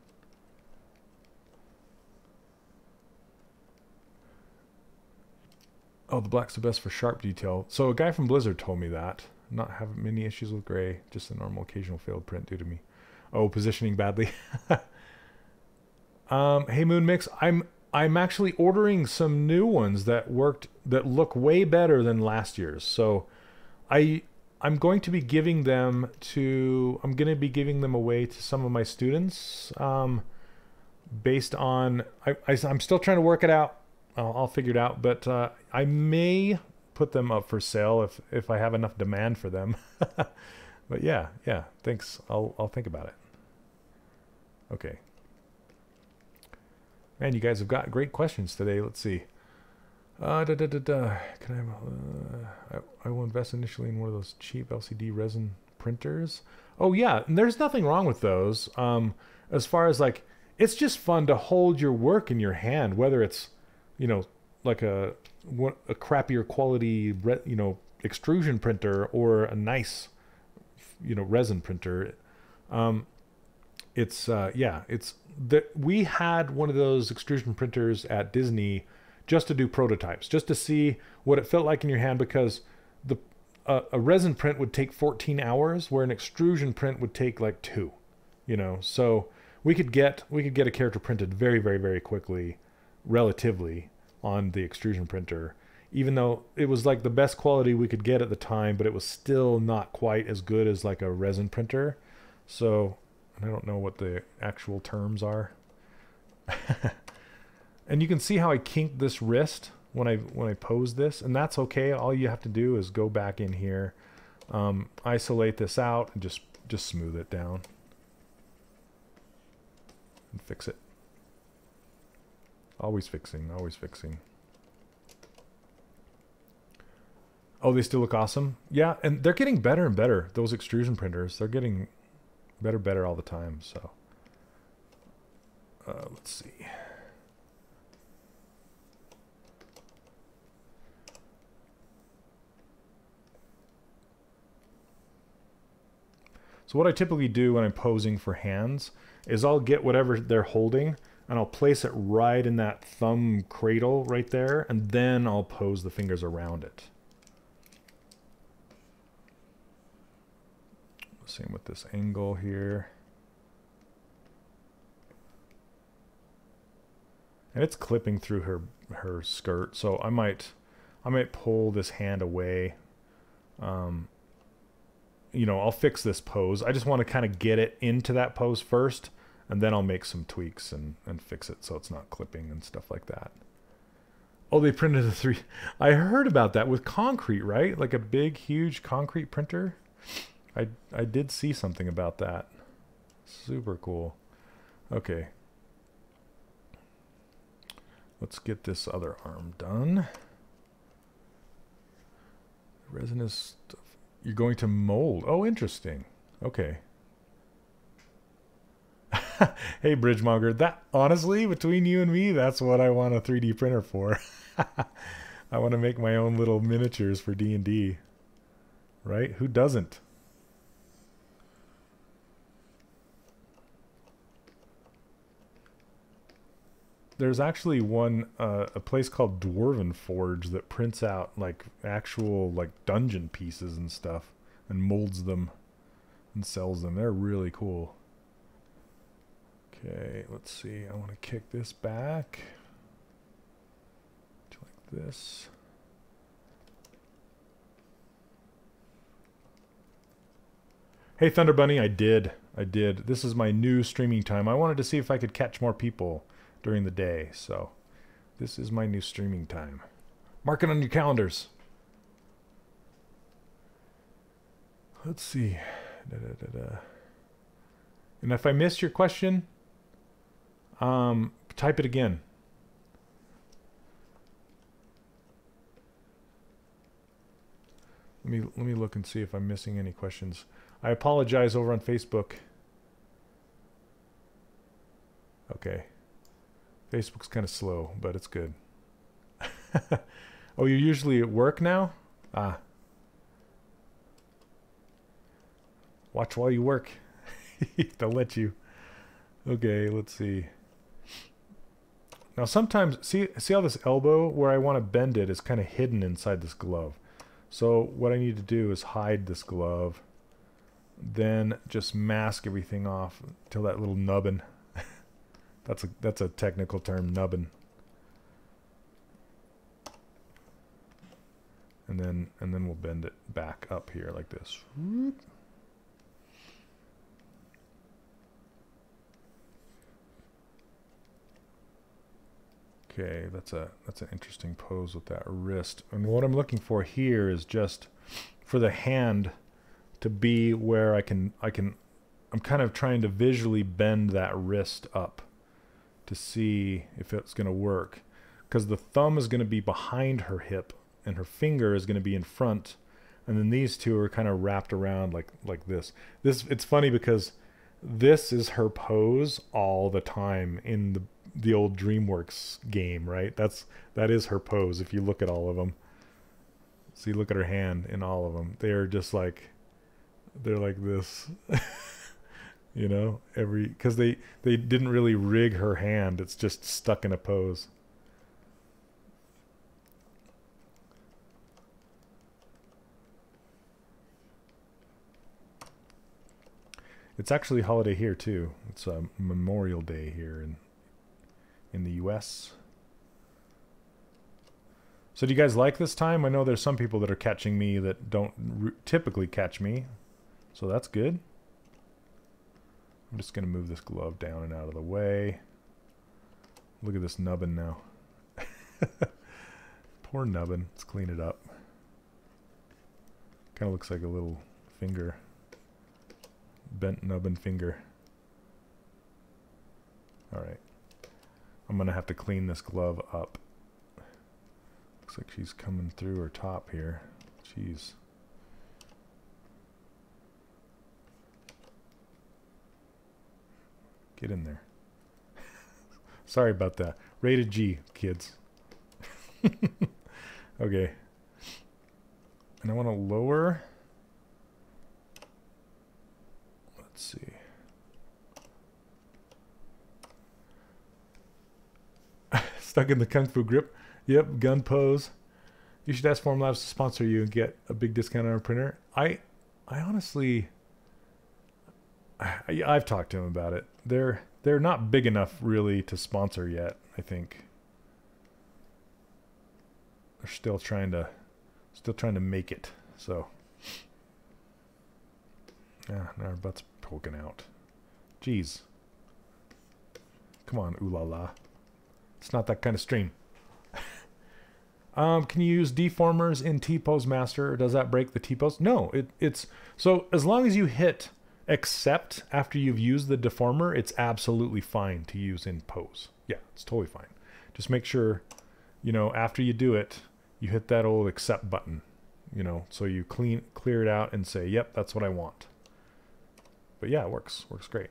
Oh, the black's the best for sharp detail. So a guy from Blizzard told me that. Not having many issues with gray, just a normal occasional failed print due to me. Oh, positioning badly. Hey Moon Mix, I'm actually ordering some new ones that look way better than last year's. So I'm going to be giving them away to some of my students based on I'm still trying to work it out. I'll figure it out, but I may put them up for sale if I have enough demand for them. But yeah, thanks. I'll think about it. Okay. Man, you guys have got great questions today. Let's see. Can I will invest initially in one of those cheap LCD resin printers. Oh yeah, and there's nothing wrong with those. As far as like, it's just fun to hold your work in your hand, whether it's, you know, like a crappier quality, you know, extrusion printer or a nice, you know, resin printer. it's yeah, it's that we had one of those extrusion printers at Disney just to do prototypes, just to see what it felt like in your hand, because the a resin print would take 14 hours where an extrusion print would take like 2, you know. So we could get a character printed very, very, very quickly, relatively, on the extrusion printer, even though it was like the best quality we could get at the time, but it was still not quite as good as like a resin printer. So I don't know what the actual terms are. And you can see how I kinked this wrist when I pose this, and that's okay. All you have to do is go back in here, isolate this out, and just smooth it down and fix it. Always fixing, always fixing. Oh, they still look awesome. Yeah, and they're getting better and better. Those extrusion printers, they're getting better all the time. So let's see. So what I typically do when I'm posing for hands is I'll get whatever they're holding and I'll place it right in that thumb cradle right there, and then I'll pose the fingers around it. Same with this angle here. And it's clipping through her skirt, so I might pull this hand away. You know, I'll fix this pose. I just want to kind of get it into that pose first, and then I'll make some tweaks and fix it so it's not clipping and stuff like that. Oh, they printed a 3. I heard about that with concrete, right? Like a big, huge concrete printer. I did see something about that. Super cool. Okay. Let's get this other arm done. Resin is stuff. You're going to mold. Oh, interesting. Okay. Hey, Bridgemonger, that honestly, between you and me, that's what I want a 3D printer for. I want to make my own little miniatures for D&D. Right? Who doesn't? There's actually one, a place called Dwarven Forge that prints out like actual like dungeon pieces and stuff and molds them and sells them. They're really cool. Okay, let's see. I want to kick this back like this. Hey, Thunder Bunny, I did. This is my new streaming time. I wanted to see if I could catch more people during the day, so this is my new streaming time. Mark it on your calendars. Let's see. And if I missed your question, type it again. Let me look and see if I'm missing any questions. I apologize over on Facebook. Okay. Facebook's kind of slow, but it's good. Oh, you're usually at work now? Ah. Watch while you work. They'll let you. Okay, let's see. Now sometimes, see how this elbow, where I want to bend it, is kind of hidden inside this glove. So what I need to do is hide this glove, then just mask everything off till that little nubbin. That's a technical term, nubbin. And then we'll bend it back up here like this. Okay, that's an interesting pose with that wrist. And what I'm looking for here is just for the hand to be where I'm kind of trying to visually bend that wrist up to see if it's going to work, because the thumb is going to be behind her hip and her finger is going to be in front, and then these two are kind of wrapped around like this. It's funny because this is her pose all the time in the old DreamWorks game, right? That is her pose if you look at all of them. See, look at her hand in all of them. They're just like, they're like this. You know, because they didn't really rig her hand. It's just stuck in a pose. It's actually holiday here too. It's a Memorial Day here in the US. So do you guys like this time? I know there's some people that are catching me that don't typically catch me. So that's good. I'm just going to move this glove down and out of the way. Look at this nubbin now. Poor nubbin. Let's clean it up. Kind of looks like a little finger. Bent nubbin finger. Alright. I'm going to have to clean this glove up. Looks like she's coming through her top here. Jeez. Get in there. Sorry about that. Rated G, kids. Okay. And I want to lower. Let's see. Stuck in the Kung Fu grip. Yep, gun pose. You should ask Formlabs to sponsor you and get a big discount on our printer. I honestly... I've talked to him about it. They're not big enough really to sponsor yet, I think. They're still trying to make it. So yeah, now our butt's poking out. Jeez. Come on, Ulala. It's not that kind of stream. Can you use deformers in T-Pose Master, or does that break the T-Pose? No, it's so as long as you hit accept after you've used the deformer, it's absolutely fine to use in pose. Yeah, it's totally fine. Just make sure, you know, after you do it, you hit that old accept button, you know, so you clear it out and say, yep, that's what I want. But yeah, it works great.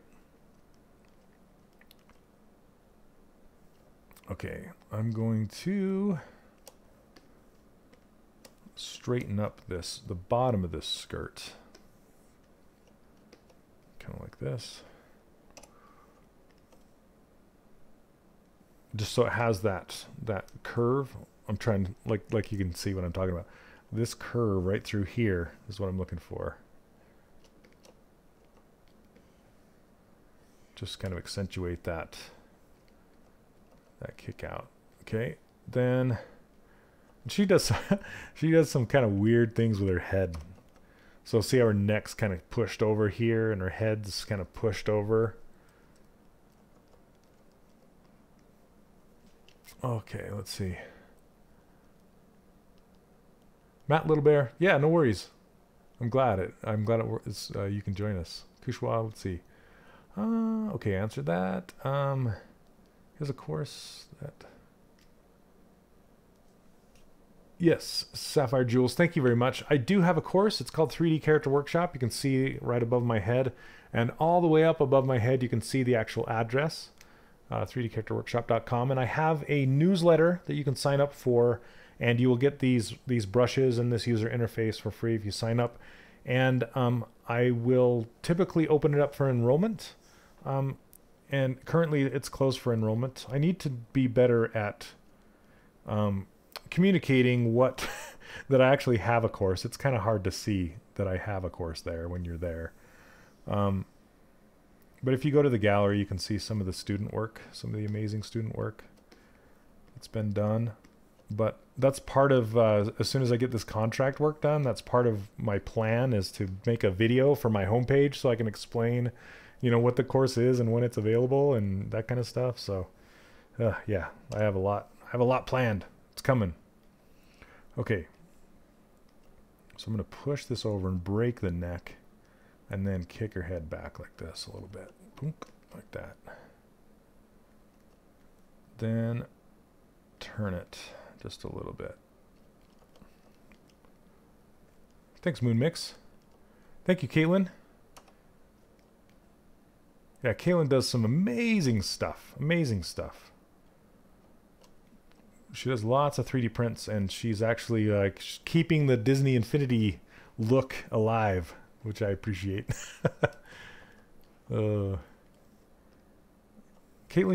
Okay, I'm going to straighten up the bottom of this skirt. Kind of like this. Just so it has that curve. I'm trying, like you can see what I'm talking about. This curve right through here is what I'm looking for. Just kind of accentuate that kick out. Okay, then she does some kind of weird things with her head. So see how her neck's kind of pushed over here and her head's kind of pushed over. Okay, let's see. Matt Little Bear, yeah, no worries. I'm glad you can join us. Kushwa, let's see. Okay, answered that. Here's a course that. Yes, Sapphire Jewels, thank you very much. I do have a course. It's called 3D Character Workshop. You can see right above my head, and all the way up above my head, you can see the actual address, 3dcharacterworkshop.com. And I have a newsletter that you can sign up for, and you will get these brushes and this user interface for free if you sign up. And I will typically open it up for enrollment. And currently it's closed for enrollment. I need to be better at communicating what that I actually have a course. It's kind of hard to see that I have a course there when you're there. But if you go to the gallery, you can see some of the student work, some of the amazing student work that's been done. But that's part of, as soon as I get this contract work done, that's part of my plan, is to make a video for my homepage so I can explain, you know, what the course is and when it's available and that kind of stuff. So yeah, I have a lot planned. It's coming. Okay. So I'm going to push this over and break the neck and then kick her head back like this a little bit. Boom, like that. Then turn it just a little bit. Thanks, Moon Mix. Thank you, Caitlin. Yeah, Caitlin does some amazing stuff. Amazing stuff. She does lots of 3D prints, and she's actually like keeping the Disney Infinity look alive, which I appreciate. Caitlin,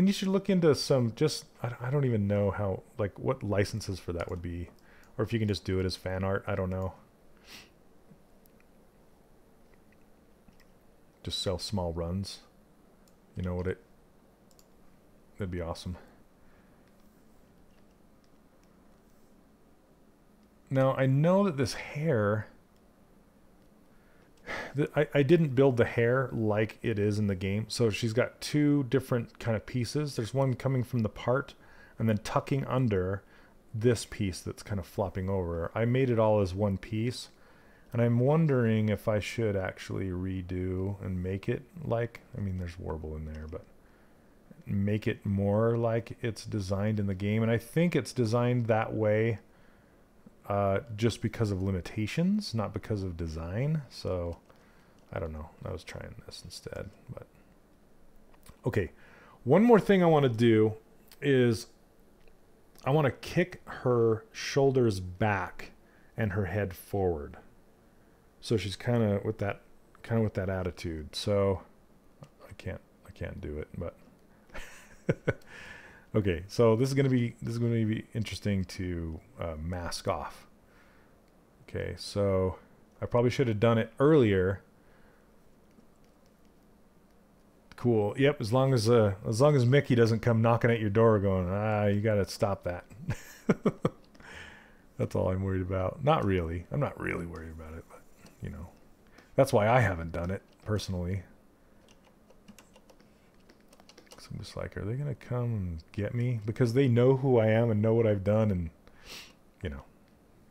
you should look into some, just, I don't even know how, like, what licenses for that would be. Or if you can just do it as fan art, I don't know. Just sell small runs. You know what that'd be awesome. Now, I know that this hair, I didn't build the hair like it is in the game. So she's got two different kind of pieces. There's one coming from the part and then tucking under this piece that's kind of flopping over. I made it all as one piece. And I'm wondering if I should actually redo and make it like, I mean, there's warble in there, but make it more like it's designed in the game. And I think it's designed that way just because of limitations, not because of design. So I don't know. I was trying this instead, but okay. One more thing I want to do is I want to kick her shoulders back and her head forward. So she's kind of with that attitude. So I can't do it, but okay. So this is going to be interesting to mask off. Okay, so I probably should have done it earlier. Cool. Yep. As long as Mickey doesn't come knocking at your door, going, you got to stop that. That's all I'm worried about. Not really. I'm not really worried about it, but you know, that's why I haven't done it personally. So I'm just like, are they gonna come and get me? Because they know who I am and know what I've done, and you know,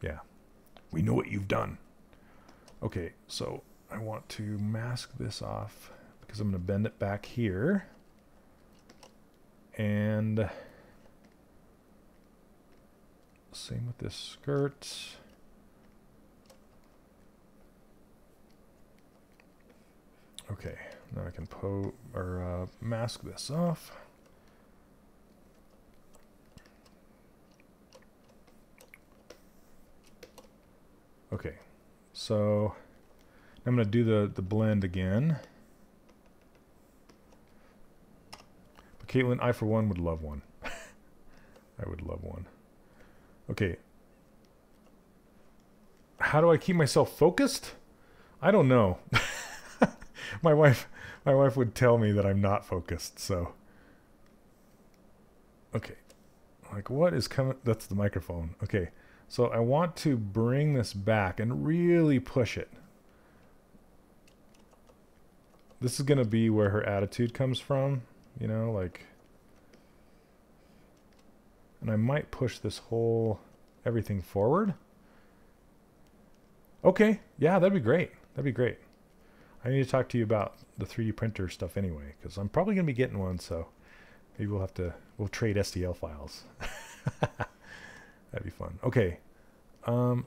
yeah, we know what you've done. Okay, so I want to mask this off because I'm gonna bend it back here, and same with this skirt. Okay, now I can mask this off. Okay, so I'm going to do the blend again. But Caitlin, I for one would love one. I would love one. Okay. How do I keep myself focused? I don't know. My wife would tell me that I'm not focused, so. Okay. Like, what is coming? That's the microphone. Okay. So I want to bring this back and really push it. This is going to be where her attitude comes from, you know, like. And I might push this whole everything forward. Okay. Yeah, that'd be great. That'd be great. I need to talk to you about the 3D printer stuff anyway, because I'm probably going to be getting one, so maybe we'll trade STL files. That'd be fun. Okay. So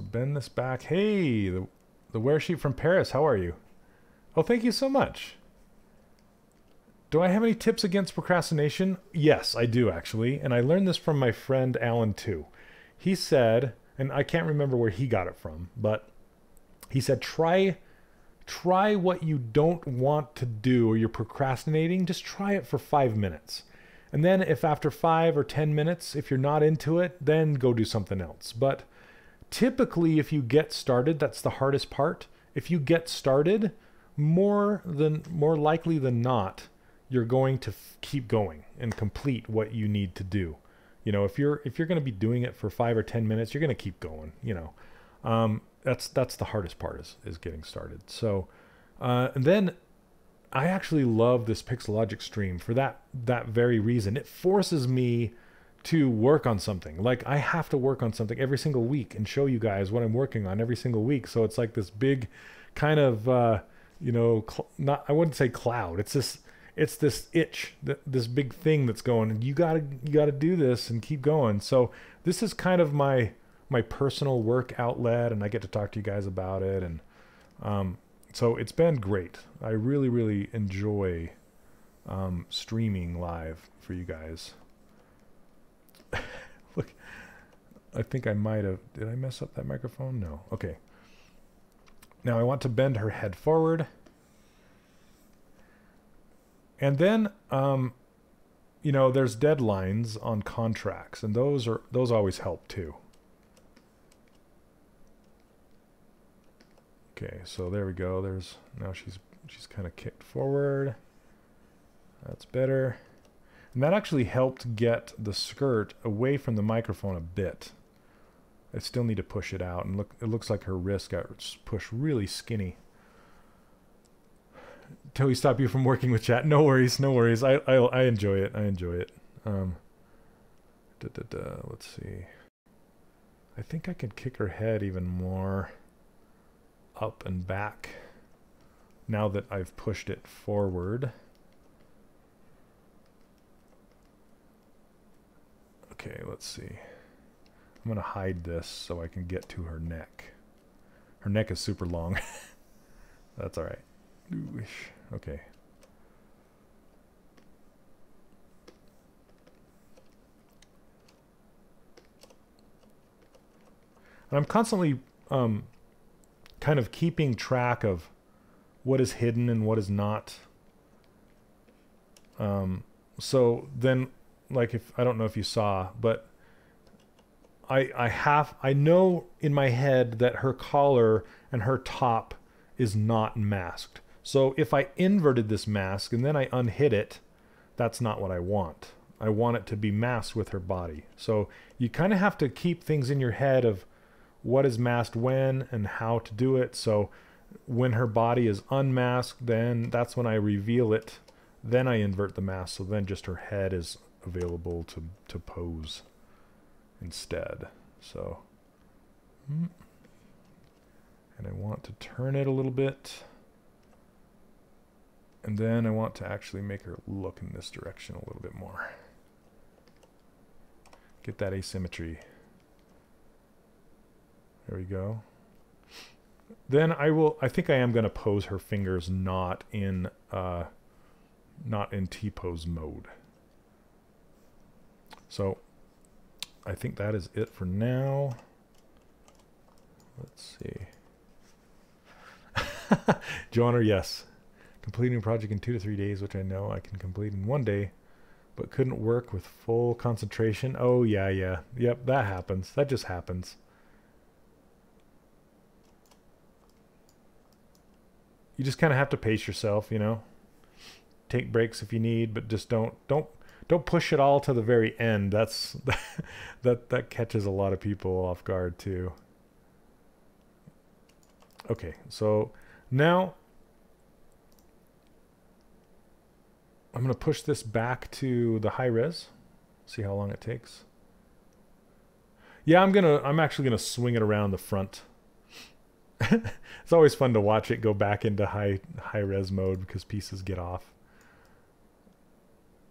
bend this back. Hey, the wear sheet from Paris. How are you? Oh, thank you so much. Do I have any tips against procrastination? Yes, I do actually. And I learned this from my friend Alan too. He said, and I can't remember where he got it from, but he said, try what you don't want to do or you're procrastinating. Just try it for 5 minutes. And then if after 5 or 10 minutes, if you're not into it, then go do something else. But typically, if you get started, that's the hardest part. If you get started, more likely than not, you're going to keep going and complete what you need to do. You know, if you're going to be doing it for 5 or 10 minutes, you're going to keep going, you know. That's the hardest part is getting started. So, and then I actually love this Pixelogic stream for that very reason. It forces me to work on something. Like I have to work on something every single week and show you guys what I'm working on every single week. So it's like this big kind of, you know, I wouldn't say cloud. It's this itch, this big thing that's going, you gotta do this and keep going. So this is kind of my personal work outlet, and I get to talk to you guys about it, and so it's been great. I really, really enjoy streaming live for you guys. Look, I think I might have, did I mess up that microphone? No. Okay. Now I want to bend her head forward. And then, you know, there's deadlines on contracts, and those always help too. Okay, so there we go. Now she's kind of kicked forward. That's better. And that actually helped get the skirt away from the microphone a bit. I still need to push it out, and it looks like her wrist got pushed really skinny. Till we stop you from working with chat. No worries, no worries. I enjoy it. I enjoy it. Let's see. I think I can kick her head even more up and back now that I've pushed it forward. Okay, let's see. I'm gonna hide this so I can get to her neck. Her neck is super long. That's all right. Okay. And I'm constantly kind of keeping track of what is hidden and what is not. So then, like, if I don't know if you saw, but I know in my head that her collar and her top is not masked. So if I inverted this mask and then I unhid it, that's not what I want. I want it to be masked with her body. So you kind of have to keep things in your head of what is masked when and how to do it. So when her body is unmasked, then that's when I reveal it. Then I invert the mask, so then just her head is available to pose instead. So, and I want to turn it a little bit. And then I want to actually make her look in this direction a little bit more. Get that asymmetry. There we go. Then I think I am going to pose her fingers not in T-pose mode. So I think that is it for now. Let's see. Joanna, yes. Completing a project in 2 to 3 days, which I know I can complete in 1 day, but couldn't work with full concentration. Oh, yeah. Yep, that happens. That just happens. You just kind of have to pace yourself, you know. Take breaks if you need, but just don't push it all to the very end. That's that catches a lot of people off guard too. Okay, so now I'm going to push this back to the high res. See how long it takes. Yeah, I'm actually gonna swing it around the front. It's always fun to watch it go back into high res mode because pieces get off.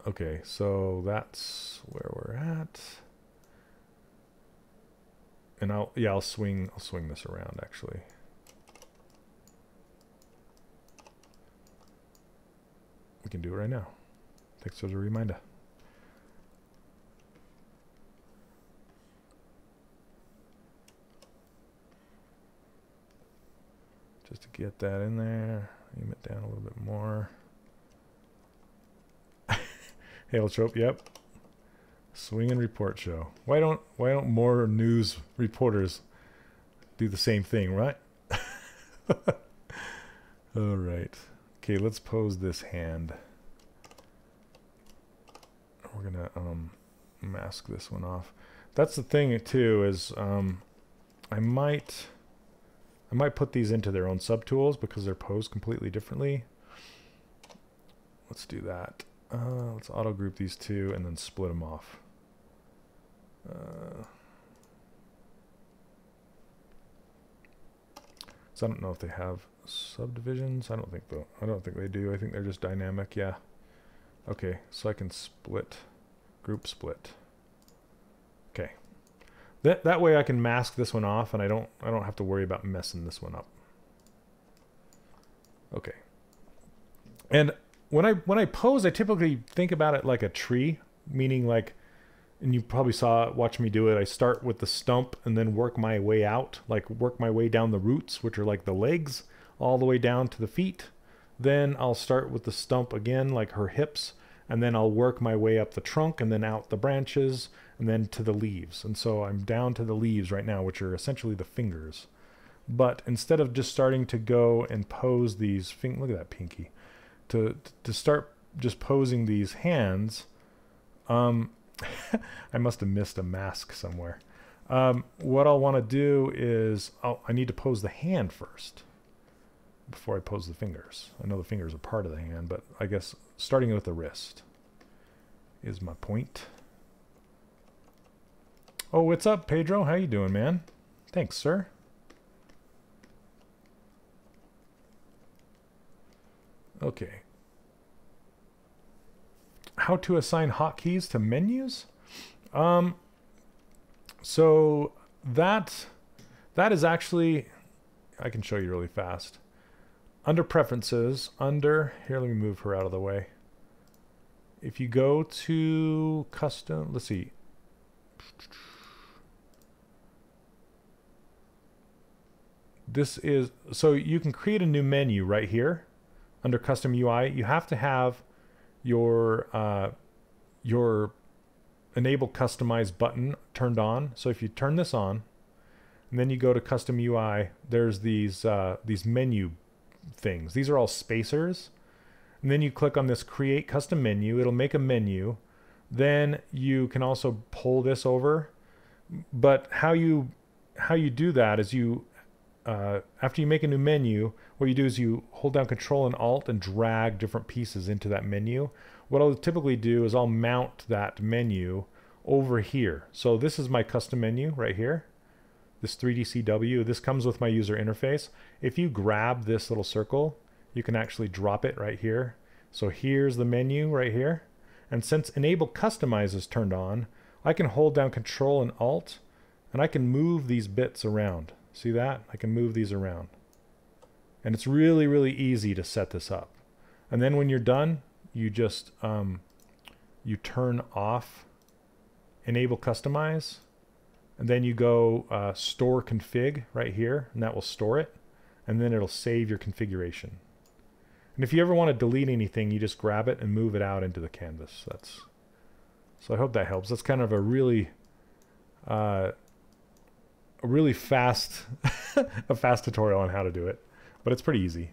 Okay, so that's where we're at. And I'll swing this around actually. We can do it right now. Thanks for the reminder. Just to get that in there, aim it down a little bit more. Hail trope, yep. Swing and report show. Why don't more news reporters do the same thing, right? All right. Okay, let's pose this hand. We're gonna mask this one off. That's the thing too, is I might put these into their own subtools because they're posed completely differently. Let's do that. Let's auto group these two and then split them off. So I don't know if they have subdivisions. I don't think they do. I think they're just dynamic. Yeah. Okay, so I can split, group split. Okay. That way I can mask this one off and I don't have to worry about messing this one up. Okay. And when I pose, I typically think about it like a tree, meaning like, and you probably watch me do it, I start with the stump and then work my way out, like work my way down the roots, which are like the legs, all the way down to the feet, Then I'll start with the stump again, like her hips, and then I'll work my way up the trunk and then out the branches and then to the leaves. And so I'm down to the leaves right now, which are essentially the fingers. But instead of just starting to go and pose these, look at that pinky, to start just posing these hands, I must have missed a mask somewhere. What I'll want to do is I need to pose the hand first before I pose the fingers. I know the fingers are part of the hand, but I guess starting with the wrist is my point. Oh, what's up, Pedro? How you doing, man? Thanks, sir. Okay. How to assign hotkeys to menus? So that is actually, I can show you really fast. Under preferences, here, let me move her out of the way. If you go to custom, let's see. This is, so you can create a new menu right here under custom UI. You have to have your enable customize button turned on. So if you turn this on and then you go to custom UI, there's these menu things. These are all spacers. And then you click on this create custom menu. It'll make a menu. Then you can also pull this over. But how you do that is you after you make a new menu, what you do is you hold down Control and Alt and drag different pieces into that menu. What I'll typically do is I'll mount that menu over here. So this is my custom menu right here. This 3DCW, this comes with my user interface. If you grab this little circle, you can actually drop it right here. So here's the menu right here. And since Enable Customize is turned on, I can hold down Control and Alt and I can move these bits around. See that? I can move these around. And it's really, really easy to set this up. And then when you're done, you just you turn off Enable Customize, and then you go Store Config right here, and that will store it, and then it'll save your configuration. And if you ever want to delete anything, you just grab it and move it out into the canvas. So I hope that helps. That's kind of a really fast a fast tutorial on how to do it, but it's pretty easy.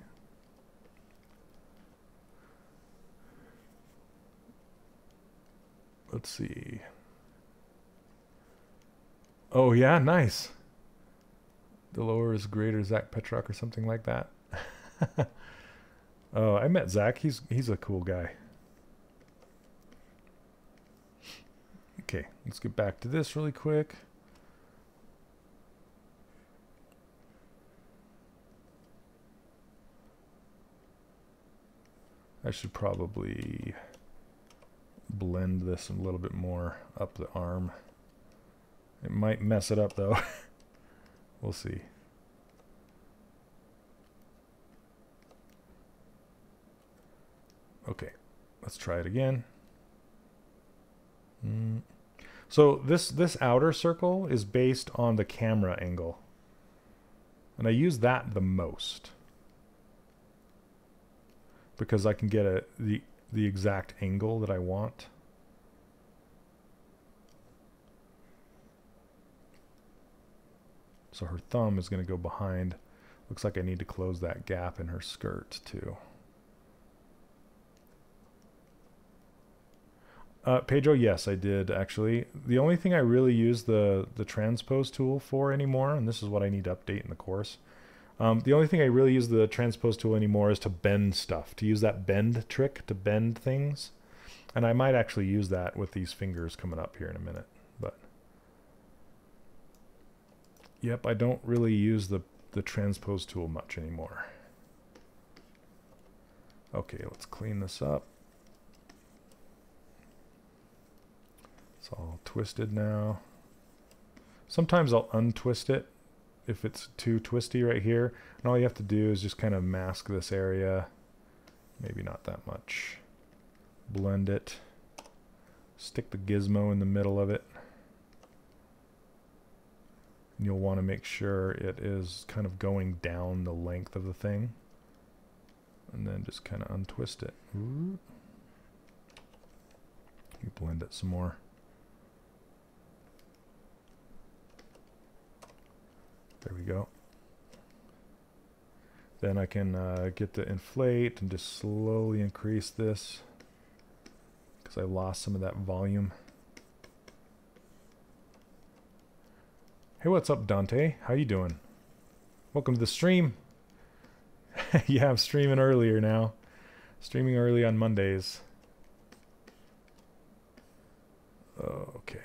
Let's see. Oh yeah, nice. The lower is greater Zach Petrock or something like that. Oh, I met Zach. He's a cool guy. Okay, let's get back to this really quick. I should probably blend this a little bit more up the arm. It might mess it up though. We'll see. Okay, let's try it again. So this outer circle is based on the camera angle. And I use that the most, because I can get the exact angle that I want. So her thumb is going to go behind. Looks like I need to close that gap in her skirt too. Pedro, yes, I did actually. The only thing I really use the transpose tool for anymore, and this is what I need to update in the course. The only thing I really use the transpose tool anymore is to bend stuff, to use that bend trick to bend things. And I might actually use that with these fingers coming up here in a minute. But yep, I don't really use the transpose tool much anymore. Okay, let's clean this up. It's all twisted now. Sometimes I'll untwist it if it's too twisty right here. And all you have to do is just kind of mask this area. Maybe not that much. Blend it. Stick the gizmo in the middle of it. And you'll want to make sure it is kind of going down the length of the thing. And then just kind of untwist it. Ooh. You blend it some more. There we go. Then I can get the inflate and just slowly increase this because I lost some of that volume. Hey, what's up, Dante? How you doing? Welcome to the stream. Yeah, I'm streaming earlier now. Streaming early on Mondays. Okay.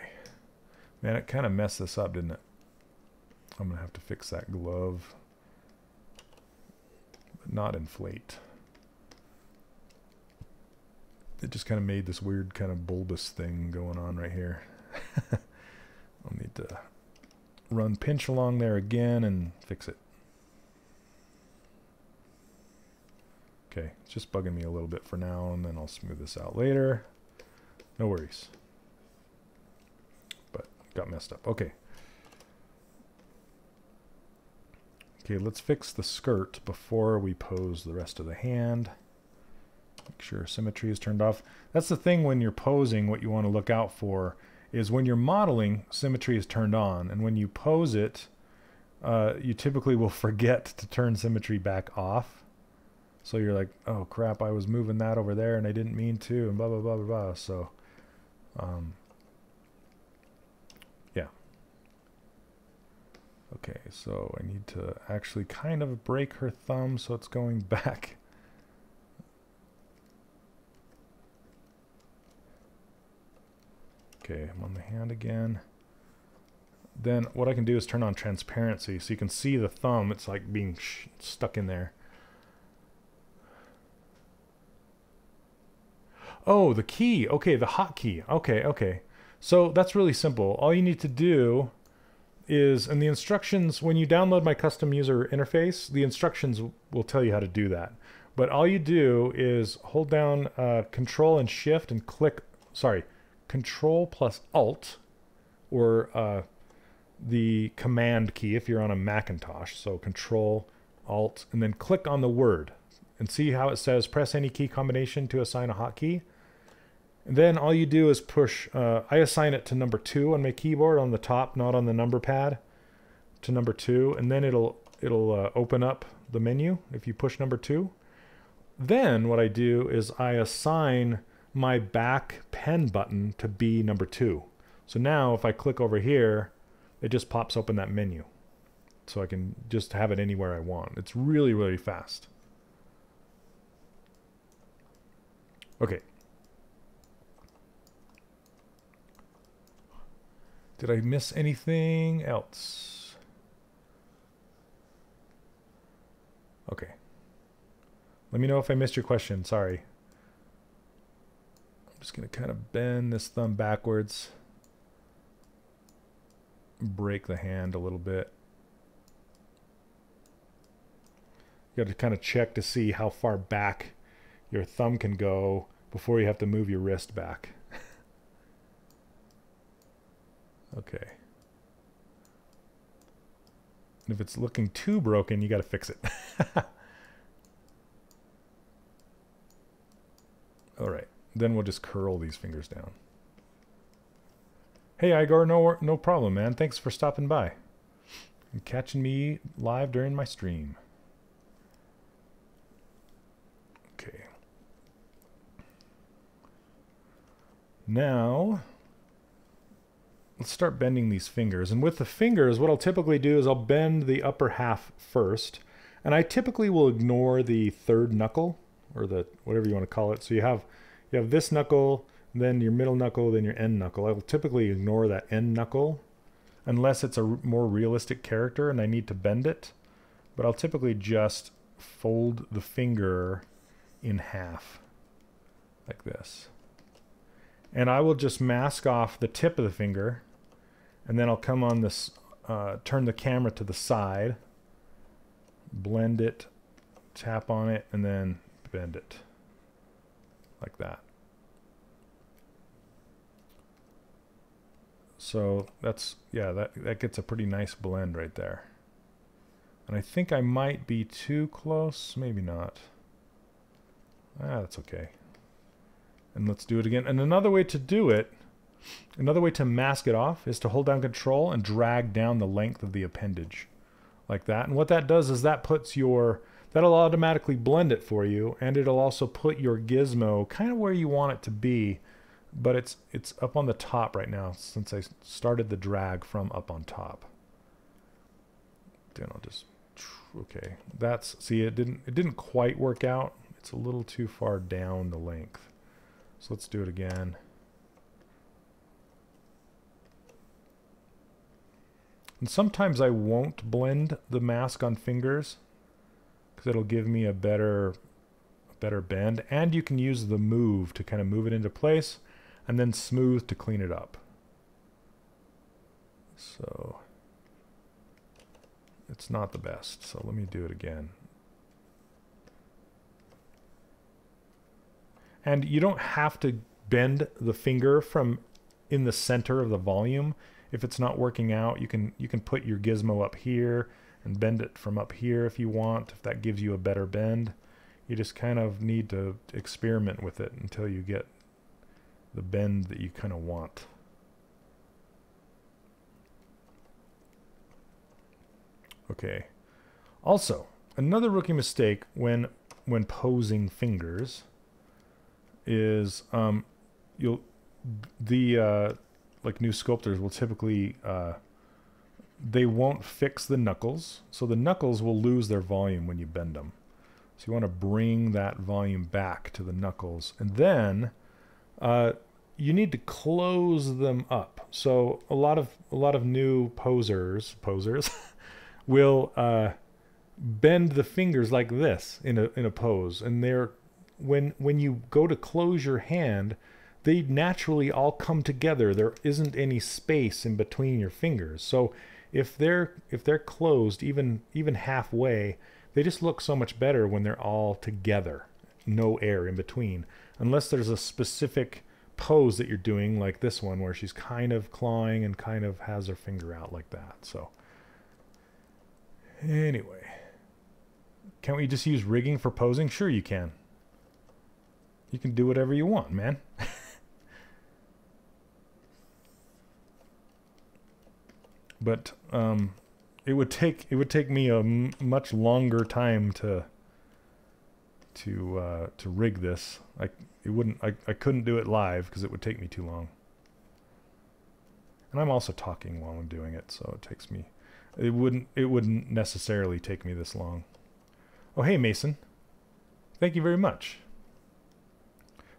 Man, it kind of messed this up, didn't it? I'm going to have to fix that glove. But not inflate. It just kind of made this weird kind of bulbous thing going on right here. I'll need to run pinch along there again and fix it. Okay, it's just bugging me a little bit for now, and then I'll smooth this out later. No worries. But got messed up. Okay. Okay, let's fix the skirt before we pose the rest of the hand. Make sure symmetry is turned off. That's the thing when you're posing, what you want to look out for is when you're modeling, symmetry is turned on. And when you pose it, you typically will forget to turn symmetry back off. So you're like, oh crap, I was moving that over there and I didn't mean to, and blah, blah, blah, blah, blah. So, yeah. Okay, so I need to actually kind of break her thumb so it's going back. Okay, I'm on the hand again. Then what I can do is turn on transparency so you can see the thumb. It's like being stuck in there. Oh, the key. Okay, the hotkey. Okay, okay. So that's really simple. All you need to do is, in the instructions, when you download my custom user interface, the instructions will tell you how to do that. But all you do is hold down Control and Shift and click, sorry, Control plus Alt, or the Command key if you're on a Macintosh. So Control, Alt, and then click on the word. And see how it says press any key combination to assign a hotkey? And then all you do is push, I assign it to number 2 on my keyboard on the top, not on the number pad, to number 2. And then it'll open up the menu if you push number 2. Then what I do is I assign my back pen button to be number 2. So now if I click over here, it just pops open that menu. So I can just have it anywhere I want. It's really, really fast. Okay. Did I miss anything else? Okay. Let me know if I missed your question. Sorry. I'm just going to kind of bend this thumb backwards. Break the hand a little bit. You got to kind of check to see how far back your thumb can go before you have to move your wrist back. Okay. And if it's looking too broken, you got to fix it. All right. Then we'll just curl these fingers down. Hey, Igor, no problem, man. Thanks for stopping by and catching me live during my stream. Okay. Now, let's start bending these fingers. And with the fingers, what I'll typically do is I'll bend the upper half first. And I typically will ignore the third knuckle, or the whatever you want to call it. So you have this knuckle, then your middle knuckle, then your end knuckle. I will typically ignore that end knuckle unless it's a more realistic character and I need to bend it. But I'll typically just fold the finger in half like this. And I will just mask off the tip of the finger, and then I'll come on this, turn the camera to the side, blend it, tap on it, and then bend it like that. So that's, yeah, that gets a pretty nice blend right there. And I think I might be too close, maybe not. That's okay. And let's do it again. And another way to do it, another way to mask it off is to hold down Control and drag down the length of the appendage like that. And what that does is that puts your, that'll automatically blend it for you, and it'll also put your gizmo kind of where you want it to be, but it's up on the top right now since I started the drag from up on top. Then I'll just, okay, that's, see, it didn't quite work out. It's a little too far down the length. So let's do it again. And sometimes I won't blend the mask on fingers because it'll give me a better bend, and you can use the move to kind of move it into place and then smooth to clean it up. So it's not the best. So let me do it again. And you don't have to bend the finger from in the center of the volume. If it's not working out, you can put your gizmo up here and bend it from up here if you want, if that gives you a better bend. You just kind of need to experiment with it until you get the bend that you kind of want. Okay. Also, another rookie mistake when posing fingers is like new sculptors will typically they won't fix the knuckles, so the knuckles will lose their volume when you bend them. So you want to bring that volume back to the knuckles, and then you need to close them up. So a lot of new posers will bend the fingers like this in a pose, and they're when you go to close your hand, they naturally all come together. There isn't any space in between your fingers. So if they're closed even halfway, they just look so much better when they're all together, no air in between, unless there's a specific pose that you're doing, like this one where she's kind of clawing and kind of has her finger out like that. So anyway, can't we just use rigging for posing? Sure you can. You can do whatever you want, man. But it would take me a much longer time to rig this. I couldn't do it live because it would take me too long. And I'm also talking while I'm doing it, so it wouldn't necessarily take me this long. Oh, hey Mason. Thank you very much.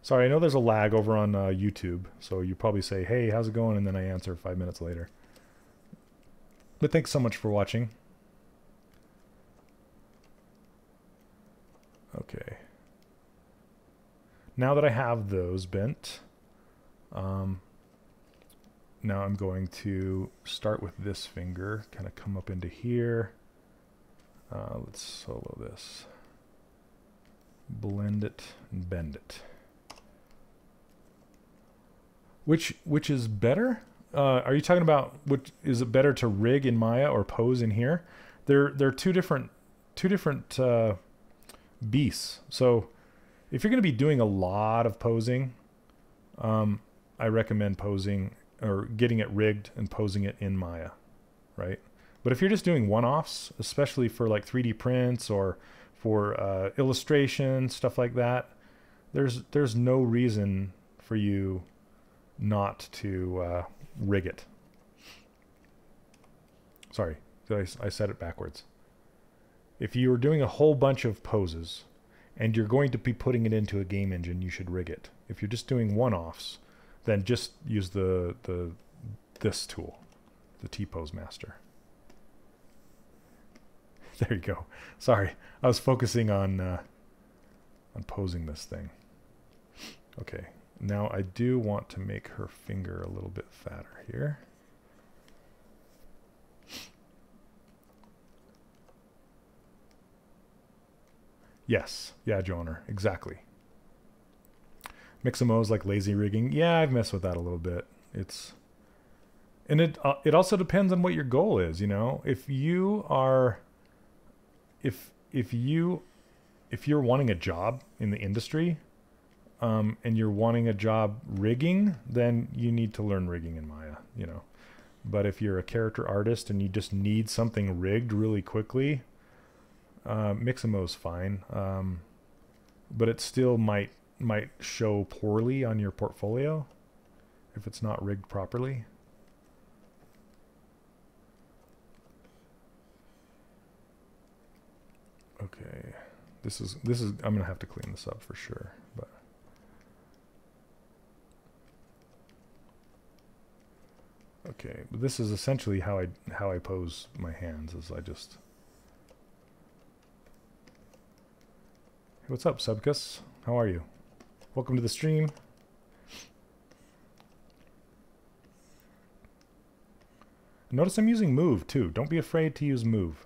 Sorry, I know there's a lag over on YouTube, so you probably say, "Hey, how's it going?" and then I answer 5 minutes later. But thanks so much for watching. Okay. Now that I have those bent, now I'm going to start with this finger, kind of come up into here. Let's solo this. Blend it and bend it. Which is better? Are you talking about which is it better to rig in Maya or pose in here? They're two different beasts. So if you're going to be doing a lot of posing, I recommend posing or getting it rigged and posing it in Maya, right? But if you're just doing one-offs, especially for like 3D prints or for illustration, stuff like that, there's no reason for you not to rig it. Sorry, I said it backwards. If you're doing a whole bunch of poses and you're going to be putting it into a game engine, you should rig it. If you're just doing one-offs, then just use this tool, the T-Pose Master. There you go. Sorry, I was focusing on posing this thing. Okay. Now I do want to make her finger a little bit fatter here. Yes, yeah, Joner, exactly. Mix-a-mo's like lazy rigging. Yeah, I've messed with that a little bit. And it also depends on what your goal is, you know. If you if you're wanting a job in the industry, and you're wanting a job rigging, then you need to learn rigging in Maya, you know. But if you're a character artist and you just need something rigged really quickly, Mixamo's fine. But it still might show poorly on your portfolio if it's not rigged properly. Okay, this is I'm gonna have to clean this up for sure, but okay, but this is essentially how I pose my hands. Is I just, hey, what's up, Subcus? How are you? Welcome to the stream. Notice I'm using move too. Don't be afraid to use move.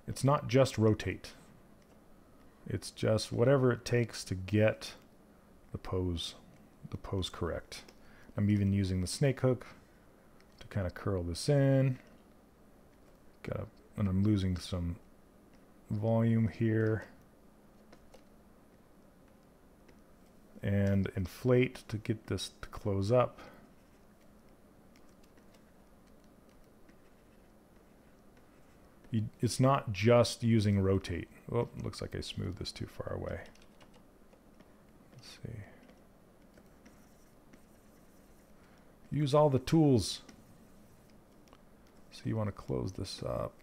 It's not just rotate. It's just whatever it takes to get the pose correct. I'm even using the snake hook to kind of curl this in. And I'm losing some volume here. And inflate to get this to close up. It's not just using rotate. Oh, looks like I smoothed this too far away. Let's see. Use all the tools. So you want to close this up.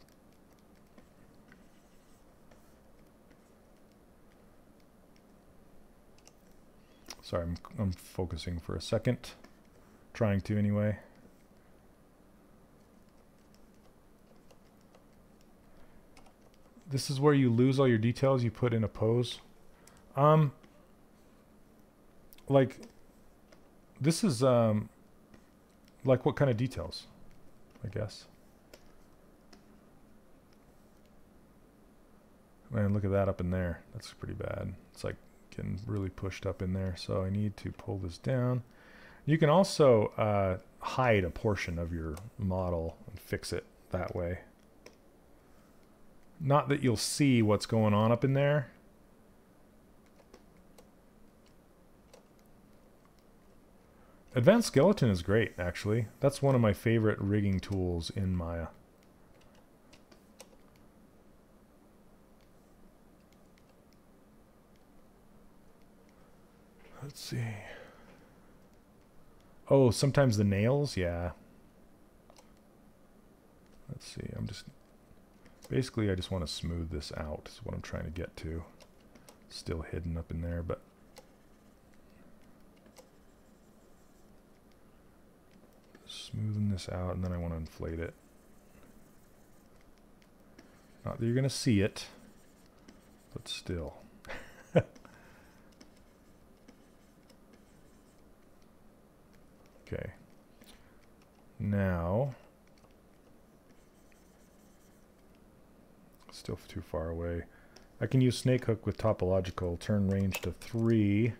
Sorry, I'm focusing for a second. Trying to anyway. This is where you lose all your details you put in a pose. Like, this is, like what kind of details, I guess. Man, look at that up in there. That's pretty bad. It's like getting really pushed up in there. So I need to pull this down. You can also hide a portion of your model and fix it that way. Not that you'll see what's going on up in there. Advanced Skeleton is great, actually. That's one of my favorite rigging tools in Maya. Let's see. Oh, sometimes the nails, yeah. Let's see, basically, I just want to smooth this out, is what I'm trying to get to. Still hidden up in there, but... smoothing this out, and then I want to inflate it. Not that you're going to see it, but still. Okay. Now... still too far away. I can use snake hook with topological, turn range to 3,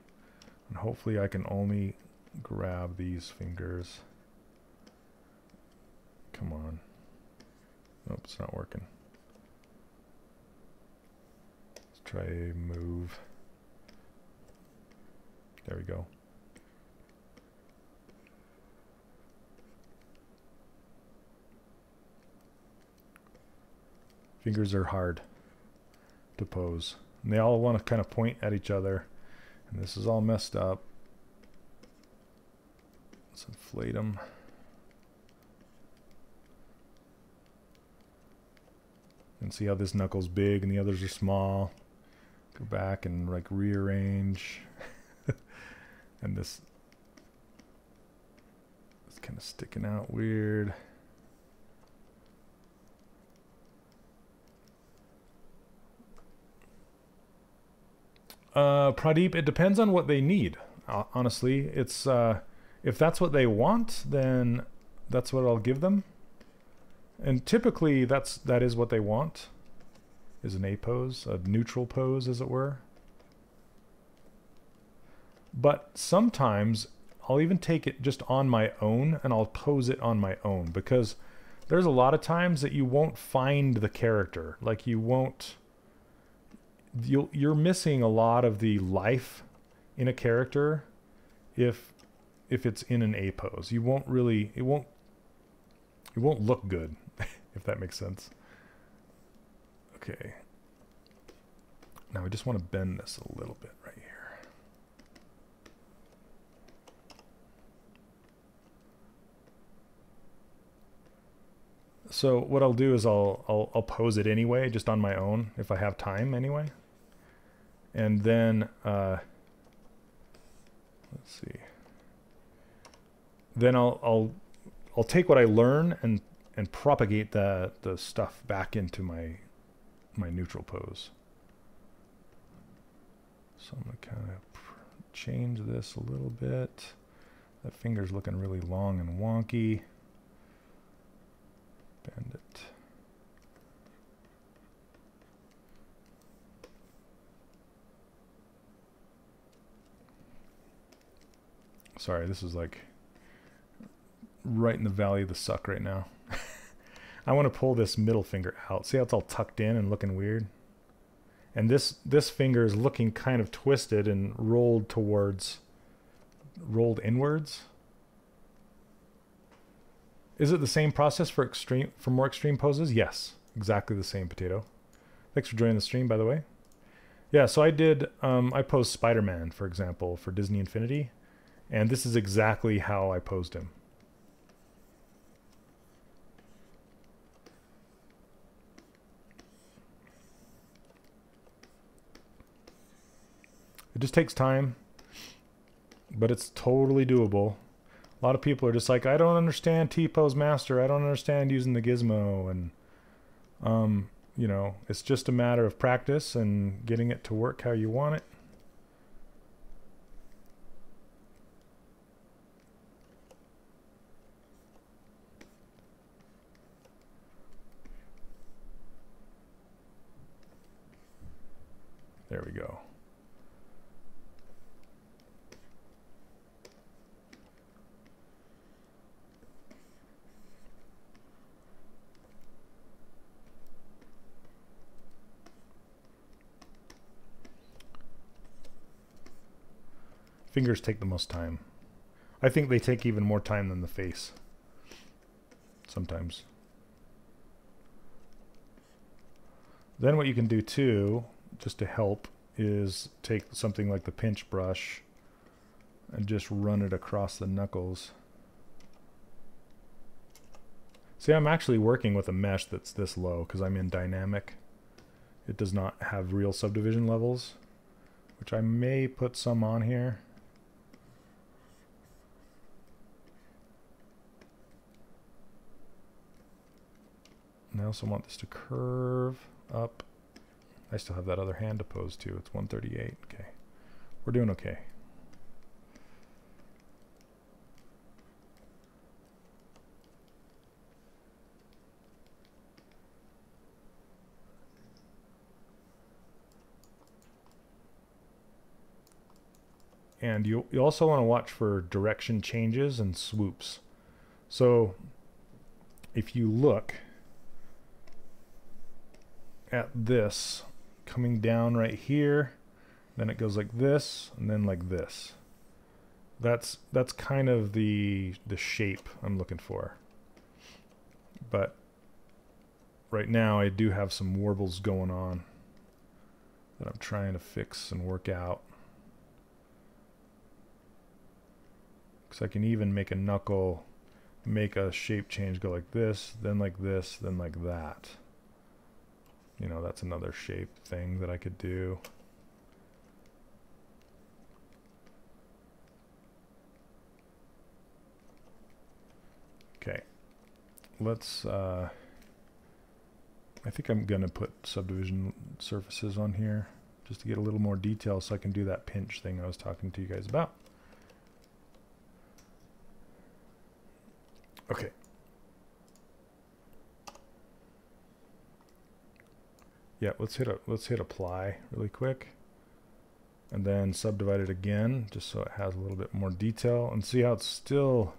and hopefully I can only grab these fingers. Come on. Nope, it's not working. Let's try a move. There we go. Fingers are hard to pose. And they all want to kind of point at each other. And this is all messed up. Let's inflate them. And see how this knuckle's big and the others are small. Go back and like rearrange. And this is kind of sticking out weird. Pradeep, it depends on what they need. Honestly, it's if that's what they want, then that's what I'll give them. And typically, that is what they want. Is an A pose, a neutral pose, as it were. But sometimes I'll even take it just on my own, and I'll pose it on my own, because there's a lot of times that you won't find the character. Like you won't. you're missing a lot of the life in a character if it's in an A pose. You won't really, it won't look good, if that makes sense. Okay. Now we just want to bend this a little bit right here. So what I'll do is I'll pose it anyway, just on my own, if I have time anyway. And then let's see. Then I'll take what I learn and propagate the stuff back into my neutral pose. So I'm gonna kind of change this a little bit. That finger's looking really long and wonky. Bend it. Sorry, this is like right in the valley of the suck right now. I want to pull this middle finger out. See how it's all tucked in and looking weird? And this finger is looking kind of twisted and rolled inwards. Is it the same process for more extreme poses? Yes, exactly the same, Potato. Thanks for joining the stream, by the way. Yeah, so I did, I posed Spider-Man, for example, for Disney Infinity, and this is exactly how I posed him. It just takes time, but it's totally doable. A lot of people are just like, I don't understand T-pose master. I don't understand using the gizmo. And, you know, it's just a matter of practice and getting it to work how you want it. There we go. Fingers take the most time. I think they take even more time than the face. Sometimes. Then what you can do too, just to help, is take something like the pinch brush and just run it across the knuckles. See, I'm actually working with a mesh that's this low because I'm in dynamic. It does not have real subdivision levels, which I may put some on here. And I also want this to curve up. I still have that other hand to pose to. It's 138. Okay. We're doing okay. And you also want to watch for direction changes and swoops. So if you look at this coming down right here, then it goes like this and then like this. That's kind of the shape I'm looking for. But right now I do have some warbles going on that I'm trying to fix and work out. Because I can even make a knuckle, make a shape change, go like this, then like that. You know, that's another shape thing that I could do. Okay, let's, I think I'm gonna put subdivision surfaces on here just to get a little more detail so I can do that pinch thing I was talking to you guys about. Okay. Yeah, let's hit apply really quick, and then subdivide it again just so it has a little bit more detail, and see how it's still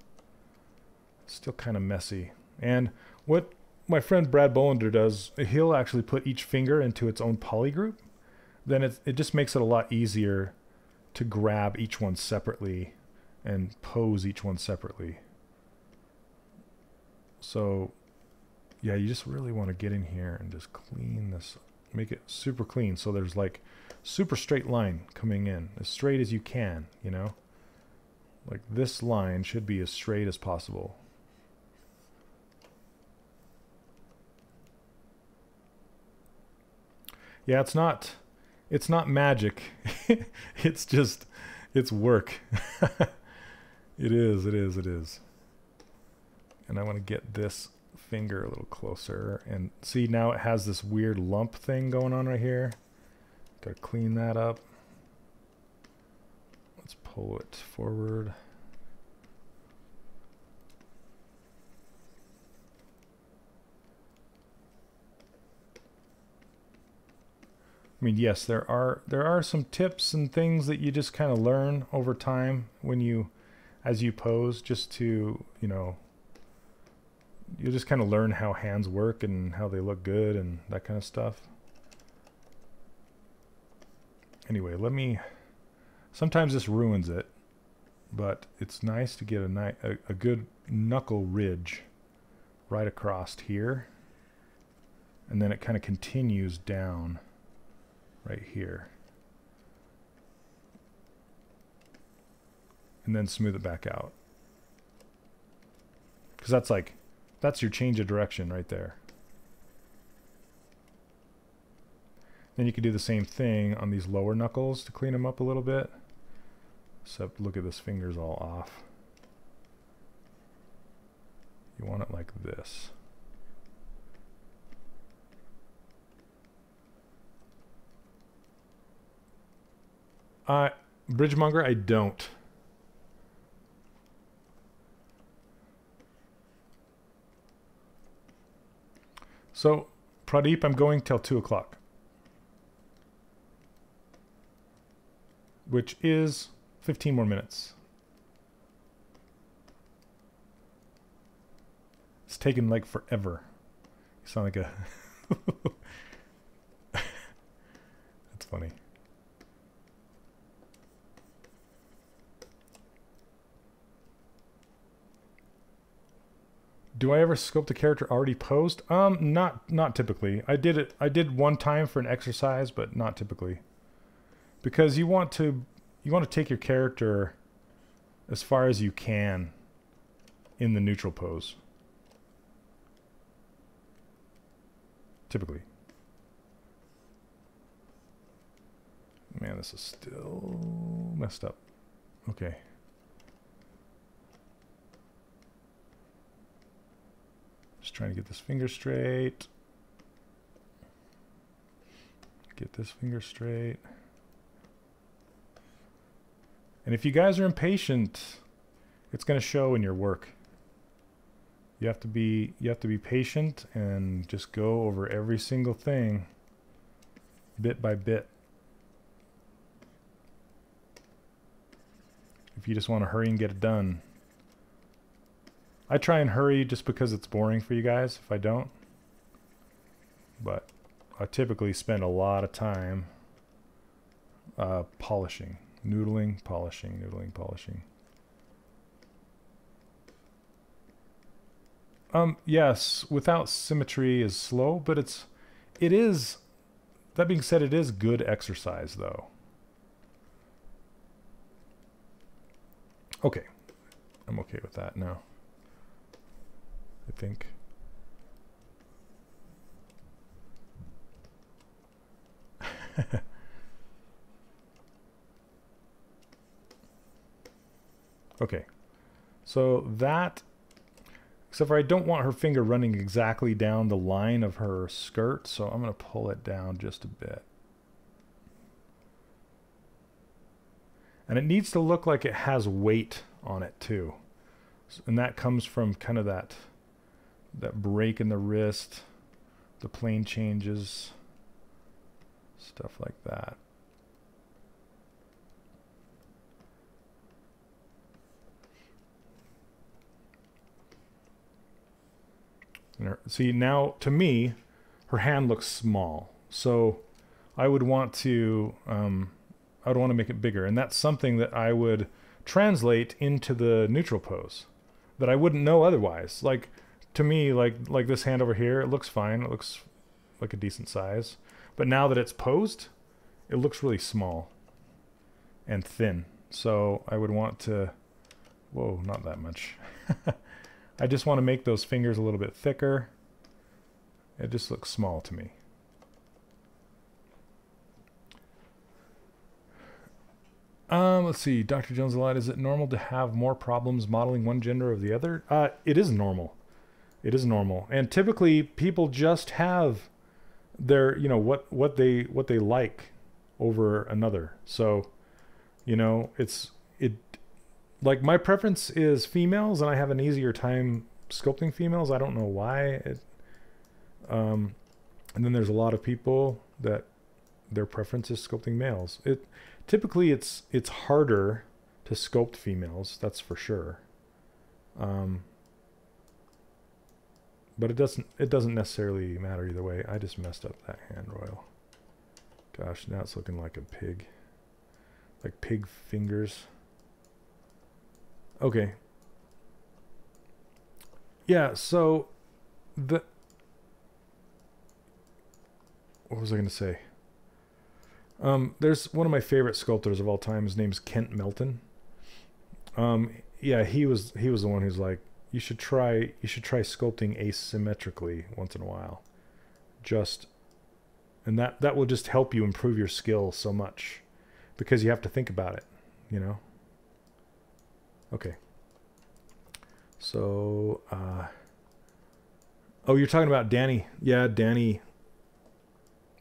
kind of messy. And what my friend Brad Bollender does, he'll actually put each finger into its own poly group, then it just makes it a lot easier to grab each one separately and pose each one separately. So yeah, you just really want to get in here and just clean this, make it super clean, so there's like super straight line coming in, as straight as you can, you know? Like this line should be as straight as possible. Yeah, it's not magic. It's just, it's work. It is. And I want to get this finger a little closer, and see, now it has this weird lump thing going on right here. Gotta clean that up. Let's pull it forward. I mean, yes, there are some tips and things that you just kind of learn over time when you, as you pose, just to, you know, you just kind of learn how hands work and how they look good and that kind of stuff. Anyway, sometimes this ruins it, but it's nice to get a good knuckle ridge right across here, and then it kind of continues down right here, and then smooth it back out, because that's your change of direction right there. Then you could do the same thing on these lower knuckles to clean them up a little bit. Except look at this finger's all off. You want it like this. Bridgemonger, I don't. So, Pradeep, I'm going till 2 o'clock. Which is 15 more minutes. It's taken like forever. You sound like a... That's funny. Do I ever sculpt a character already posed? Not typically. I did one time for an exercise, but not typically. Because you want to take your character as far as you can in the neutral pose. Typically. Man, this is still messed up. Okay. Just trying to get this finger straight. Get this finger straight. And if you guys are impatient, it's going to show in your work. You have to be patient and just go over every single thing bit by bit. If you just want to hurry and get it done. I try and hurry just because it's boring for you guys if I don't. But I typically spend a lot of time polishing. Noodling, polishing, noodling, polishing. Yes, without symmetry is slow, but it is, that being said, it is good exercise though. Okay. I'm okay with that now. I think. Okay, so that, except for I don't want her finger running exactly down the line of her skirt, so I'm going to pull it down just a bit. And it needs to look like it has weight on it too. And that comes from kind of that break in the wrist, the plane changes, stuff like that. See, now to me her hand looks small, so I would want to make it bigger, and that's something that I would translate into the neutral pose that I wouldn't know otherwise. Like, to me, like this hand over here, it looks fine. It looks like a decent size. But now that it's posed, it looks really small and thin. So I would want to, whoa, not that much. I just want to make those fingers a little bit thicker. It just looks small to me. Let's see, Dr. Jones a lot. Is it normal to have more problems modeling one gender or the other? It is normal. It is normal. And typically people just have their, you know, what they like over another. So, you know, like my preference is females, and I have an easier time sculpting females. I don't know why. And then there's a lot of people that their preference is sculpting males. Typically it's harder to sculpt females, that's for sure. But it doesn't necessarily matter either way. I just messed up that hand royal. Gosh, now it's looking like a pig. Like pig fingers. Okay. Yeah, so what was I going to say? There's one of my favorite sculptors of all time. His name's Kent Melton. Yeah, he was the one who's like, you should try sculpting asymmetrically once in a while. And that will just help you improve your skill so much, because you have to think about it, you know? Okay. So, oh, you're talking about Danny. Yeah, Danny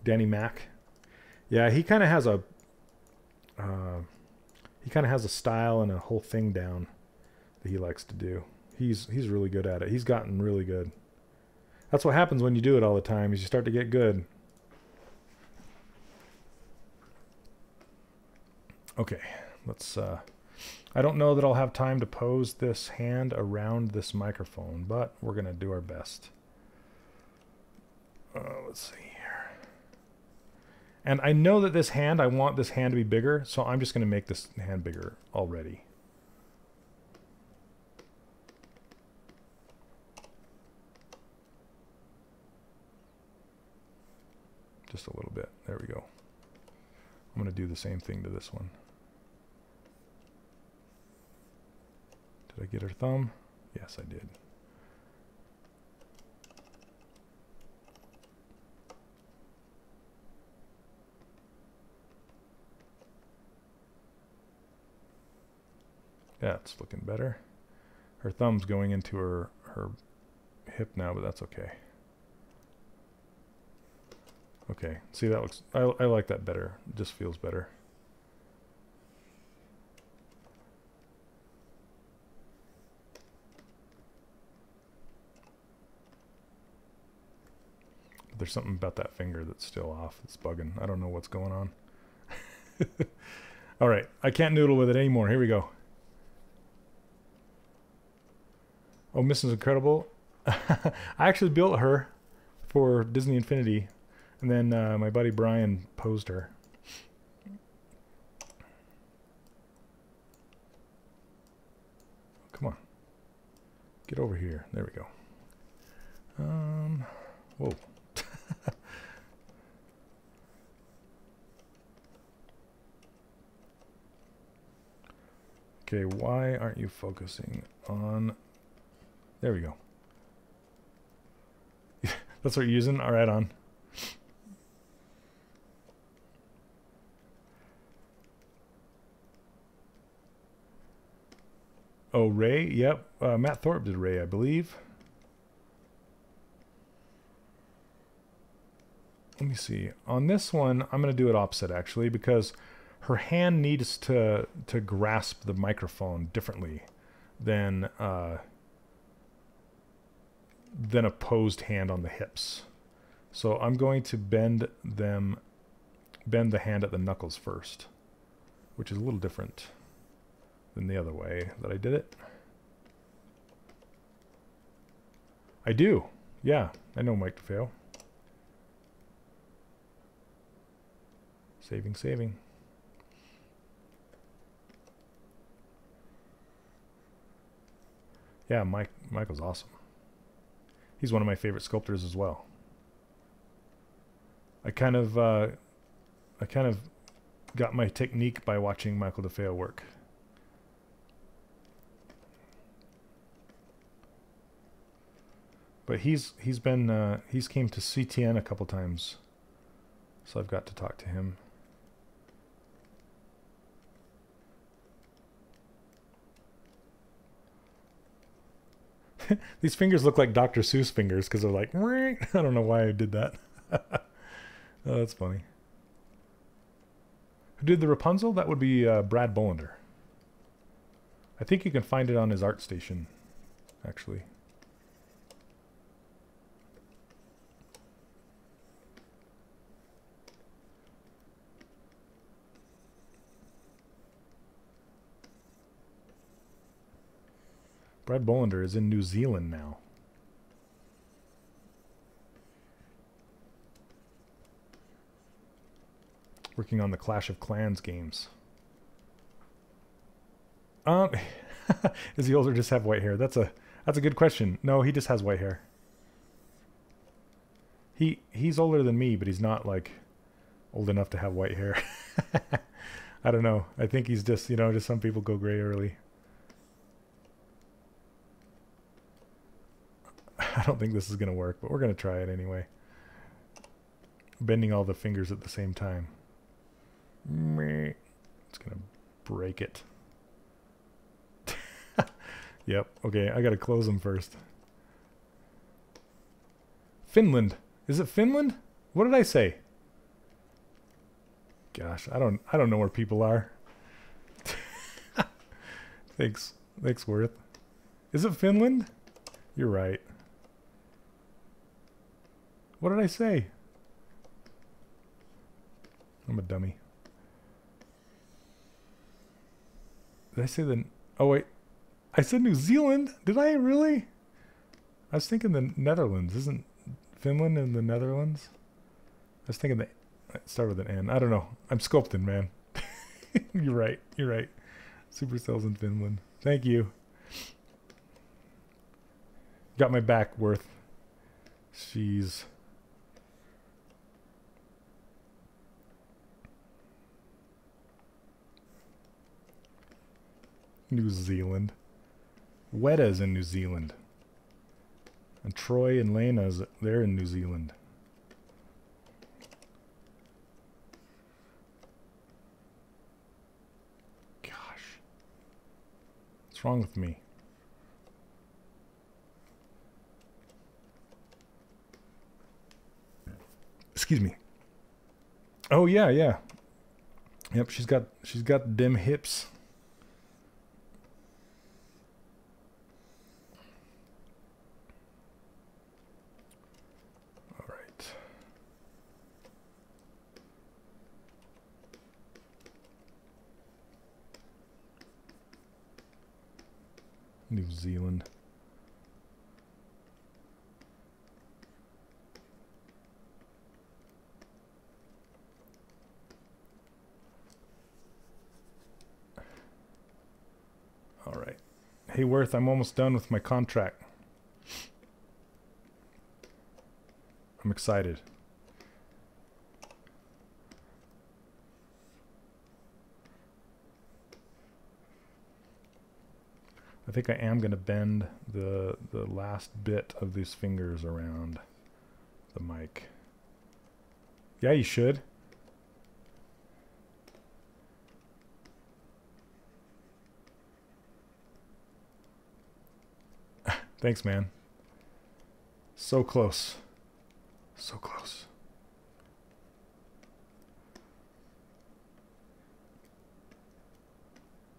Mac. Yeah, he kind of has a style and a whole thing down that he likes to do. He's really good at it. He's gotten really good. That's what happens when you do it all the time, is you start to get good. Okay, let's I don't know that I'll have time to pose this hand around this microphone, but we're gonna do our best. Let's see here. And I know that this hand, I want this hand to be bigger, so I'm just gonna make this hand bigger already. Just a little bit. There we go. I'm going to do the same thing to this one. Did I get her thumb? Yes, I did. Yeah, it's looking better. Her thumb's going into her hip now, but that's okay. Okay, see, that looks, I like that better. It just feels better. But there's something about that finger that's still off. It's bugging. I don't know what's going on. All right, I can't noodle with it anymore. Here we go. Oh, Mrs. Incredible. I actually built her for Disney Infinity. And then my buddy Brian posed her. Come on. Get over here. There we go. Whoa. Okay, why aren't you focusing on... There we go. That's what you're using? All right, on. Oh, Ray? Yep. Matt Thorpe did Ray, I believe. Let me see. On this one, I'm going to do it opposite, actually, because her hand needs to grasp the microphone differently than a posed hand on the hips. So I'm going to bend the hand at the knuckles first, which is a little different than the other way that I did it. I do. Yeah, I know Mike DeFeo. Saving, saving. Yeah, Michael's awesome. He's one of my favorite sculptors as well. I kind of got my technique by watching Michael DeFeo work. But he's came to CTN a couple times, so I've got to talk to him. These fingers look like Dr. Seuss fingers because they're like, I don't know why I did that. Oh, that's funny. Who did the Rapunzel? That would be Brad Bollender. I think you can find it on his ArtStation, actually. Brad Bollender is in New Zealand now. Working on the Clash of Clans games. Is he older or just have white hair? That's a good question. No, he just has white hair. He's older than me, but he's not like old enough to have white hair. I don't know. I think he's just, you know, just some people go gray early. I don't think this is going to work, but we're going to try it anyway. Bending all the fingers at the same time. It's going to break it. Yep. Okay, I got to close them first. Finland. Is it Finland? What did I say? Gosh, I don't know where people are. Thanks, Worth. Is it Finland? You're right. What did I say? I'm a dummy. Did I say the... Oh, wait. I said New Zealand? Did I really? I was thinking the Netherlands. Isn't Finland in the Netherlands? I was thinking that... Start with an N. I don't know. I'm sculpting, man. You're right. You're right. Supercell's in Finland. Thank you. Got my back, Worth. Jeez. New Zealand. Weta's in New Zealand. And Troy and Lena's, they're in New Zealand. Gosh. What's wrong with me? Excuse me. Oh yeah, yeah. Yep, she's got them hips. New Zealand. All right. Hey, Worth, I'm almost done with my contract. I'm excited. I think I am going to bend the last bit of these fingers around the mic. Yeah, you should. Thanks, man. So close. So close.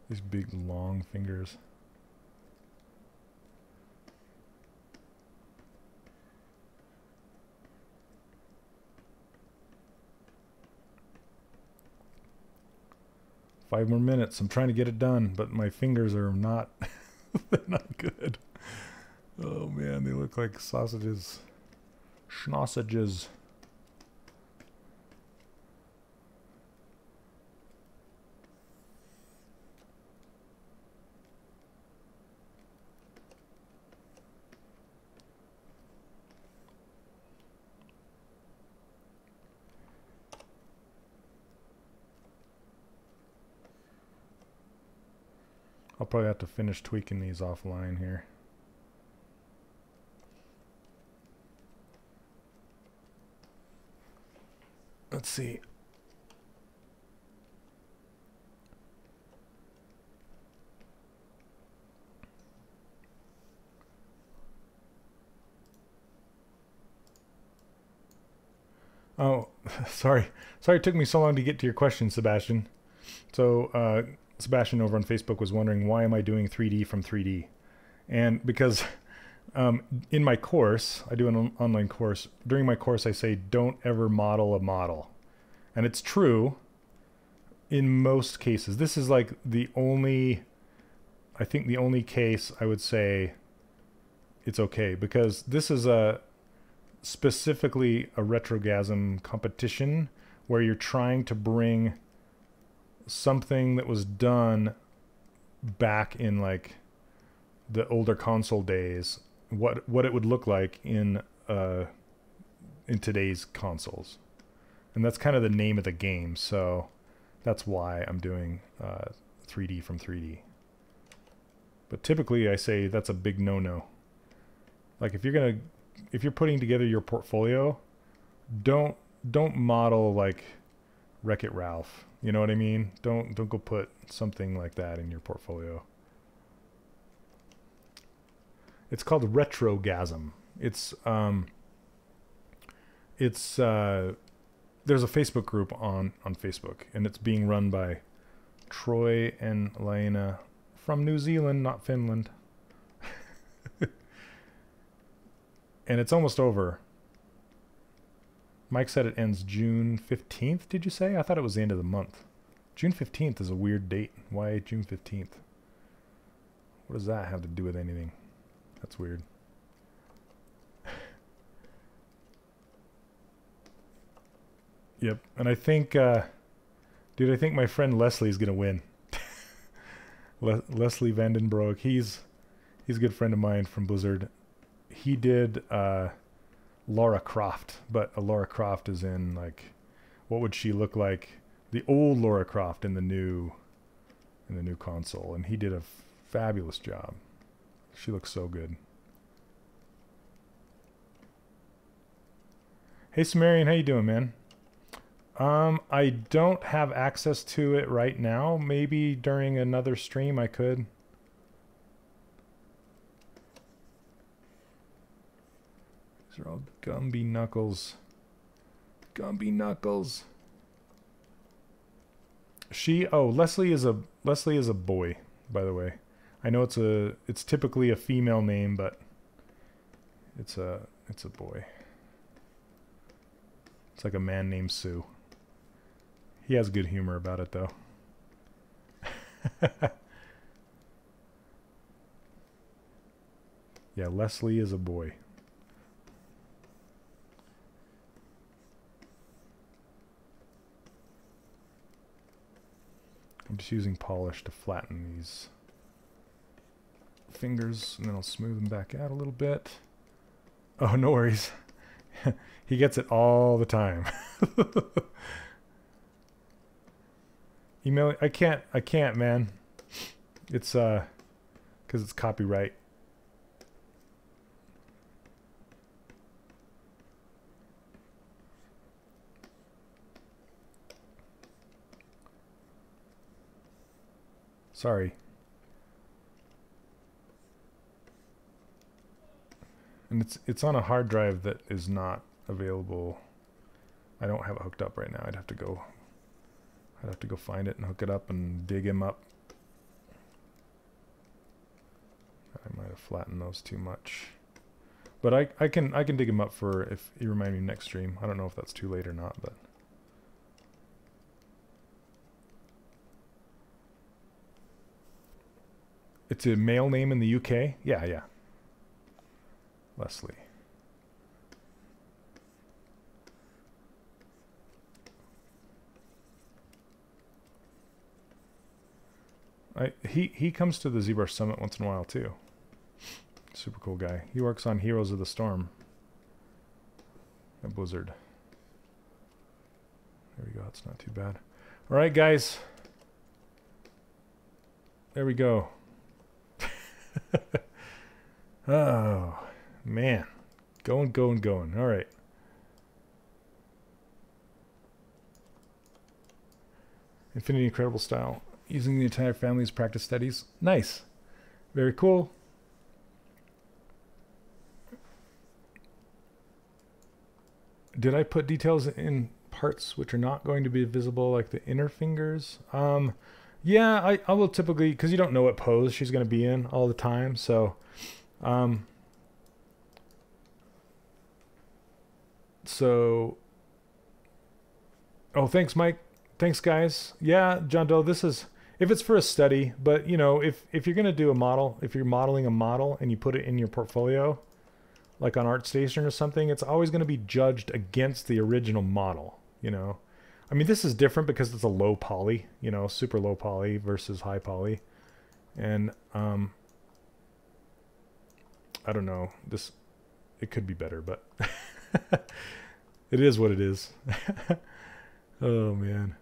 These big, long fingers. Five more minutes. I'm trying to get it done, but my fingers are not, they're not good. Oh man, they look like sausages. Schnausages. I'll probably have to finish tweaking these offline here. Let's see. Oh, sorry. Sorry it took me so long to get to your question, Sebastian. So, Sebastian over on Facebook was wondering, why am I doing 3D from 3D? And because in my course, I do an online course. During my course, I say, don't ever model a model. And it's true in most cases. This is like the only, I think the only case I would say it's okay, because this is specifically a retrogasm competition where you're trying to bring something that was done back in like the older console days, what it would look like in today's consoles. And that's kind of the name of the game, so that's why I'm doing 3D from 3D. But typically I say that's a big no-no. Like if you're putting together your portfolio, don't model like Wreck-It Ralph. You know what I mean? Don't go put something like that in your portfolio. It's called retrogasm. It's there's a Facebook group on Facebook, and it's being run by Troy and Lena from New Zealand, not Finland. And it's almost over. Mike said it ends June 15th, did you say? I thought it was the end of the month. June 15th is a weird date. Why June 15th? What does that have to do with anything? That's weird. Yep, and I think, dude, I think my friend Leslie's gonna win. Leslie Vandenbroek, he's a good friend of mine from Blizzard. He did Lara Croft, but a Lara Croft is in like, what would she look like? The old Lara Croft in the new console, and he did a fabulous job. She looks so good. Hey Sumerian, how you doing, man? I don't have access to it right now. Maybe during another stream I could. These are all Gumby Knuckles. Gumby Knuckles. Leslie is a boy, by the way. I know it's typically a female name, but it's a boy. It's like a man named Sue. He has good humor about it, though. Yeah, Leslie is a boy. I'm just using polish to flatten these fingers, and then I'll smooth them back out a little bit. Oh, no worries. He gets it all the time. Email, I can't, man. It's because it's copyright. Sorry. And it's on a hard drive that is not available. I don't have it hooked up right now. I'd have to go find it and hook it up and dig him up. I might have flattened those too much. But I can dig him up for if you remind me next stream. I don't know if that's too late or not, but it's a male name in the UK? Yeah. Leslie. He comes to the ZBrush Summit once in a while too. Super cool guy. He works on Heroes of the Storm at Blizzard. There we go. It's not too bad. All right, guys. There we go. Oh, man. Going, going, going. All right. Infinity Incredible Style. Using the entire family's practice studies. Nice. Very cool. Did I put details in parts which are not going to be visible, like the inner fingers? Yeah, I will typically, because you don't know what pose she's going to be in all the time, so... oh, thanks, Mike. Thanks, guys. Yeah, John Doe, this is, if it's for a study, but, you know, if you're going to do a model, if you're modeling a model and you put it in your portfolio, like on ArtStation or something, it's always going to be judged against the original model, you know. I mean, this is different because it's a low poly, you know, super low poly versus high poly. And, I don't know, this, it could be better, but it is what it is. Oh, man.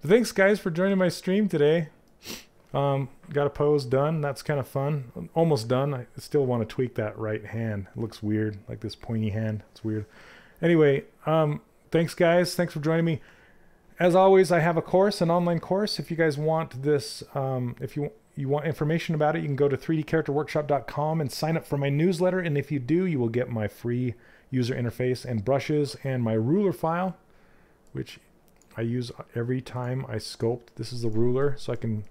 Thanks, guys, for joining my stream today. Got a pose done. That's kind of fun. I'm almost done. I still want to tweak that right hand. It looks weird, like this pointy hand. It's weird. Anyway, thanks, guys. Thanks for joining me. As always, I have a course, an online course. If you guys want this, if you want information about it, you can go to 3dcharacterworkshop.com and sign up for my newsletter. And if you do, you will get my free user interface and brushes and my ruler file, which I use every time I sculpt. This is the ruler, so I can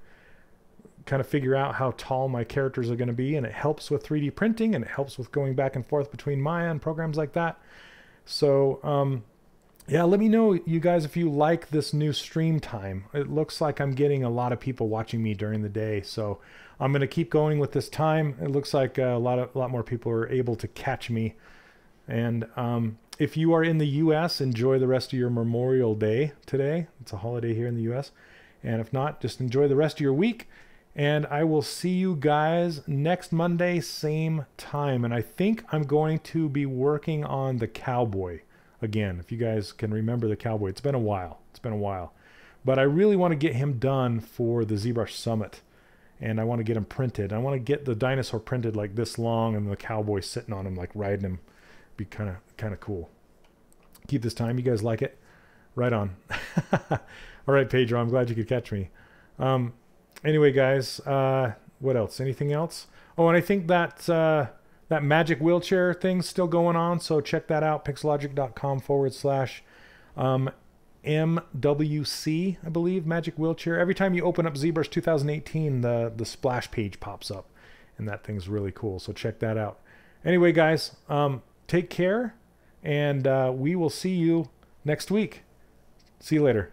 kind of figure out how tall my characters are going to be, and it helps with 3D printing, and it helps with going back and forth between Maya and programs like that. So yeah, let me know, you guys, if you like this new stream time. It looks like I'm getting a lot of people watching me during the day, so I'm going to keep going with this time. It looks like a lot more people are able to catch me. And if you are in the US, enjoy the rest of your Memorial Day today. It's a holiday here in the US. And if not, just enjoy the rest of your week. And I will see you guys next Monday, same time. And I think I'm going to be working on the cowboy again. If you guys can remember the cowboy, it's been a while. It's been a while. But I really want to get him done for the ZBrush Summit. And I want to get him printed. I want to get the dinosaur printed like this long and the cowboy sitting on him, like riding him. Be kind of cool. Keep this time. You guys like it? Right on. All right, Pedro, I'm glad you could catch me. Anyway, guys, what else? Anything else? Oh, and I think that that magic wheelchair thing's still going on, so check that out, pixelogic.com/MWC, I believe, magic wheelchair. Every time you open up ZBrush 2018, the splash page pops up, and that thing's really cool, so check that out. Anyway, guys, take care, and we will see you next week. See you later.